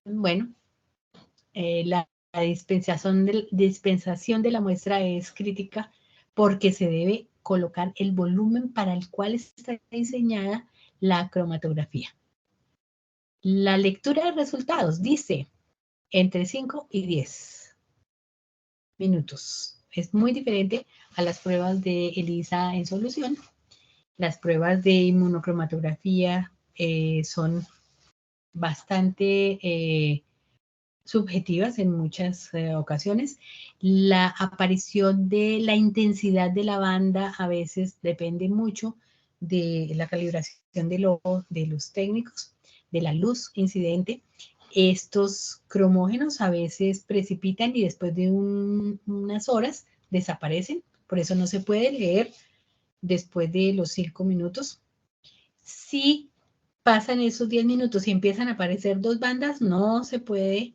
Bueno, la dispensación de la muestra es crítica porque se debe colocar el volumen para el cual está diseñada la cromatografía. La lectura de resultados dice entre 5 y 10 minutos. Es muy diferente a las pruebas de ELISA en solución. Las pruebas de inmunocromatografía son bastante subjetivas en muchas ocasiones. La aparición de la intensidad de la banda a veces depende mucho de la calibración de los técnicos, de la luz incidente. Estos cromógenos a veces precipitan y después de unas horas desaparecen, por eso no se puede leer después de los 5 minutos. Si pasan esos 10 minutos y empiezan a aparecer dos bandas, no se puede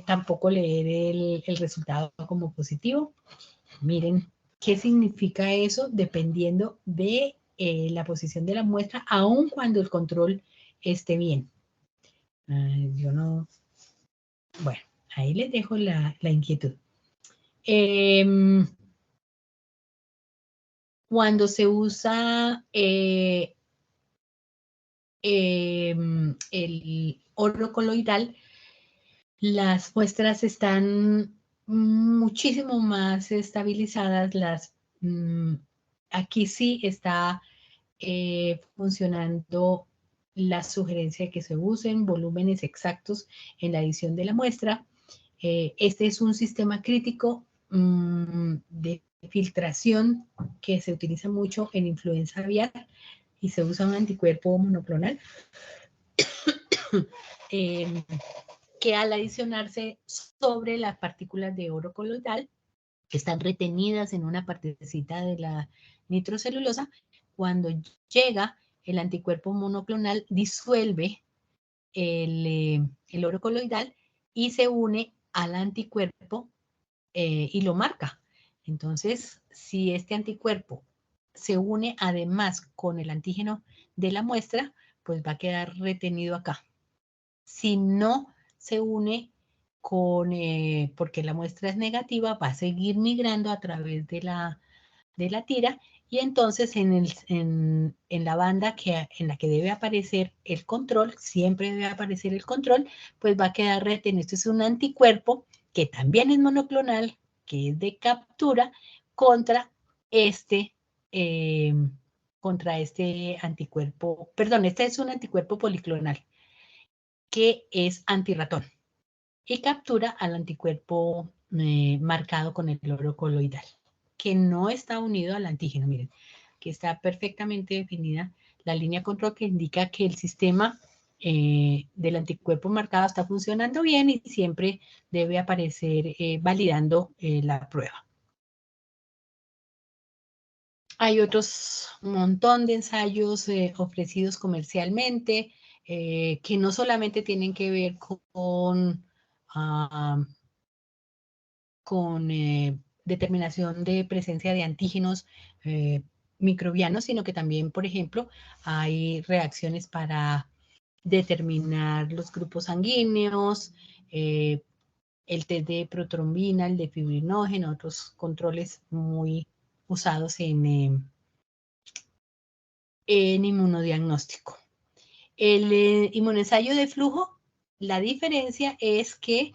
tampoco leer el resultado como positivo. Miren qué significa eso dependiendo de la posición de la muestra, aun cuando el control esté bien. Yo no... Bueno, ahí les dejo la inquietud. Cuando se usa el oro coloidal, las muestras están muchísimo más estabilizadas. Aquí sí está funcionando la sugerencia de que se usen volúmenes exactos en la edición de la muestra. Este es un sistema crítico de filtración que se utiliza mucho en influenza aviar y se usa un anticuerpo monoclonal que al adicionarse sobre las partículas de oro coloidal que están retenidas en una partecita de la nitrocelulosa, cuando llega el anticuerpo monoclonal disuelve el oro coloidal y se une al anticuerpo y lo marca. Entonces, si este anticuerpo se une además con el antígeno de la muestra, pues va a quedar retenido acá. Si no se une porque la muestra es negativa, va a seguir migrando a través de la tira y entonces en la banda en la que debe aparecer el control, siempre debe aparecer el control, pues va a quedar retenido. Esto es un anticuerpo que también es monoclonal, que es de captura contra este anticuerpo, perdón, este es un anticuerpo policlonal que es antirratón y captura al anticuerpo marcado con el oro coloidal, que no está unido al antígeno. Miren, que está perfectamente definida la línea control que indica que el sistema del anticuerpo marcado está funcionando bien y siempre debe aparecer validando la prueba. Hay otros montón de ensayos ofrecidos comercialmente que no solamente tienen que ver con determinación de presencia de antígenos microbianos, sino que también, por ejemplo, hay reacciones para determinar los grupos sanguíneos, el test de protrombina, el de fibrinógeno, otros controles muy usados en inmunodiagnóstico. El inmunoensayo de flujo, la diferencia es que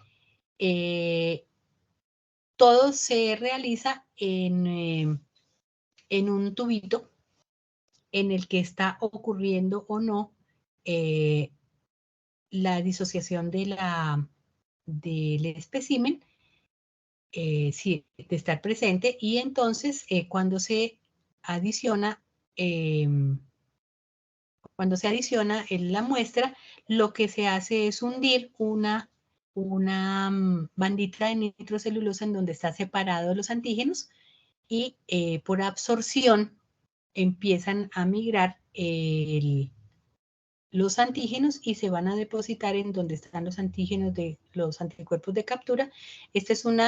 todo se realiza en un tubito en el que está ocurriendo o no la disociación del espécimen, sí, de estar presente, y entonces cuando se adiciona la muestra, lo que se hace es hundir una bandita de nitrocelulosa en donde está separado los antígenos y por absorción empiezan a migrar los antígenos y se van a depositar en donde están los antígenos de los anticuerpos de captura. Este es un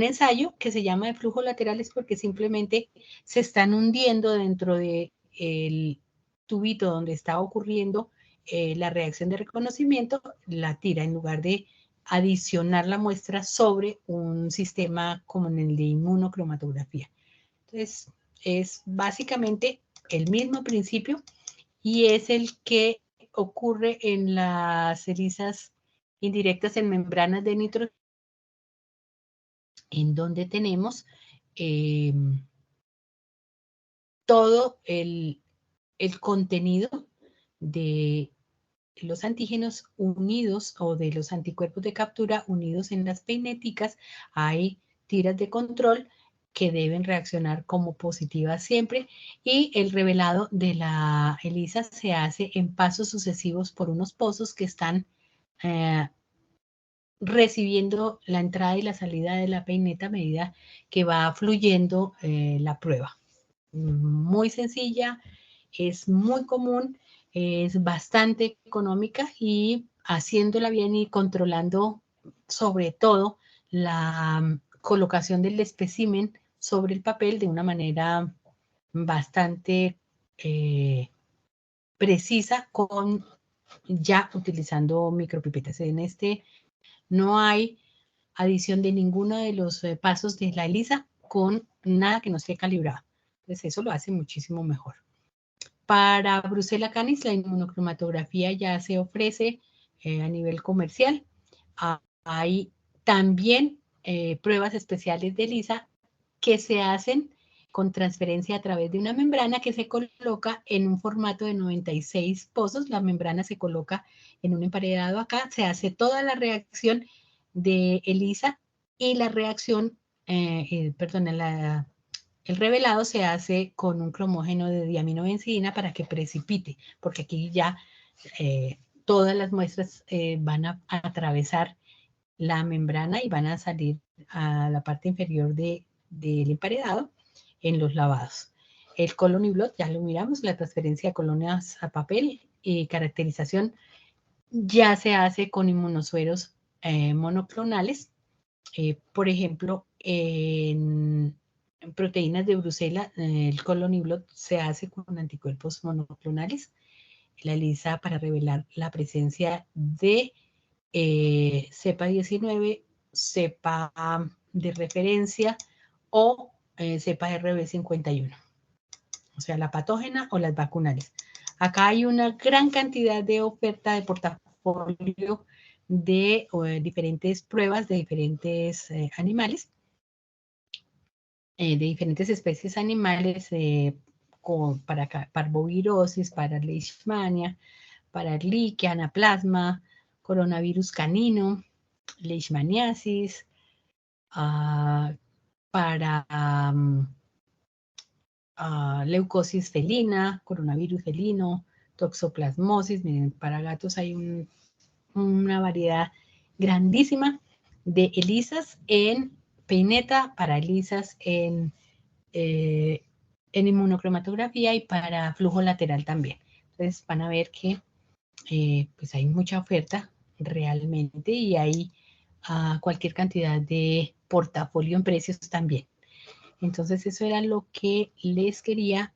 ensayo que se llama de flujos laterales porque simplemente se están hundiendo dentro del tubito donde está ocurriendo la reacción de reconocimiento, la tira en lugar de adicionar la muestra sobre un sistema como en el de inmunocromatografía. Entonces, es básicamente el mismo principio y es el que ocurre en las ELISAs indirectas en membranas de nitrógeno, en donde tenemos todo el contenido de los antígenos unidos o de los anticuerpos de captura unidos en las peinéticas. Hay tiras de control que deben reaccionar como positivas siempre y el revelado de la ELISA se hace en pasos sucesivos por unos pozos que están recibiendo la entrada y la salida de la peineta a medida que va fluyendo la prueba. Muy sencilla, es muy común, es bastante económica y haciéndola bien y controlando sobre todo la colocación del espécimen sobre el papel de una manera bastante precisa con ya utilizando micropipetas. En este no hay adición de ninguno de los pasos de la ELISA con nada que no esté calibrado. Entonces eso lo hace muchísimo mejor. Para Brucella canis, la inmunocromatografía ya se ofrece a nivel comercial. Hay también pruebas especiales de ELISA que se hacen con transferencia a través de una membrana que se coloca en un formato de 96 pozos. La membrana se coloca en un emparedado acá, se hace toda la reacción de ELISA y la reacción, el revelado se hace con un cromógeno de diaminobencina para que precipite, porque aquí ya todas las muestras van a atravesar la membrana y van a salir a la parte inferior del emparedado en los lavados. El colony blot, ya lo miramos, la transferencia de colonias a papel y caracterización ya se hace con inmunosueros monoclonales. Por ejemplo, en proteínas de Brucella, el colony blot se hace con anticuerpos monoclonales. La ELISA para revelar la presencia de cepa 19, cepa de referencia o cepa RB51, o sea, la patógena o las vacunales. Acá hay una gran cantidad de oferta de portafolio de diferentes pruebas de diferentes animales, de diferentes especies animales, para parvovirosis, para leishmania, para Ehrlichia, anaplasma, coronavirus canino, leishmaniasis, para leucosis felina, coronavirus felino, toxoplasmosis. Miren, para gatos hay una variedad grandísima de ELISAs en peineta, para ELISAs en en inmunocromatografía y para flujo lateral también. Entonces van a ver que pues hay mucha oferta realmente y hay cualquier cantidad de portafolio en precios también. Entonces eso era lo que les quería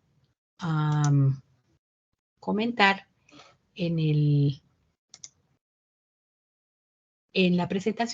comentar en la presentación.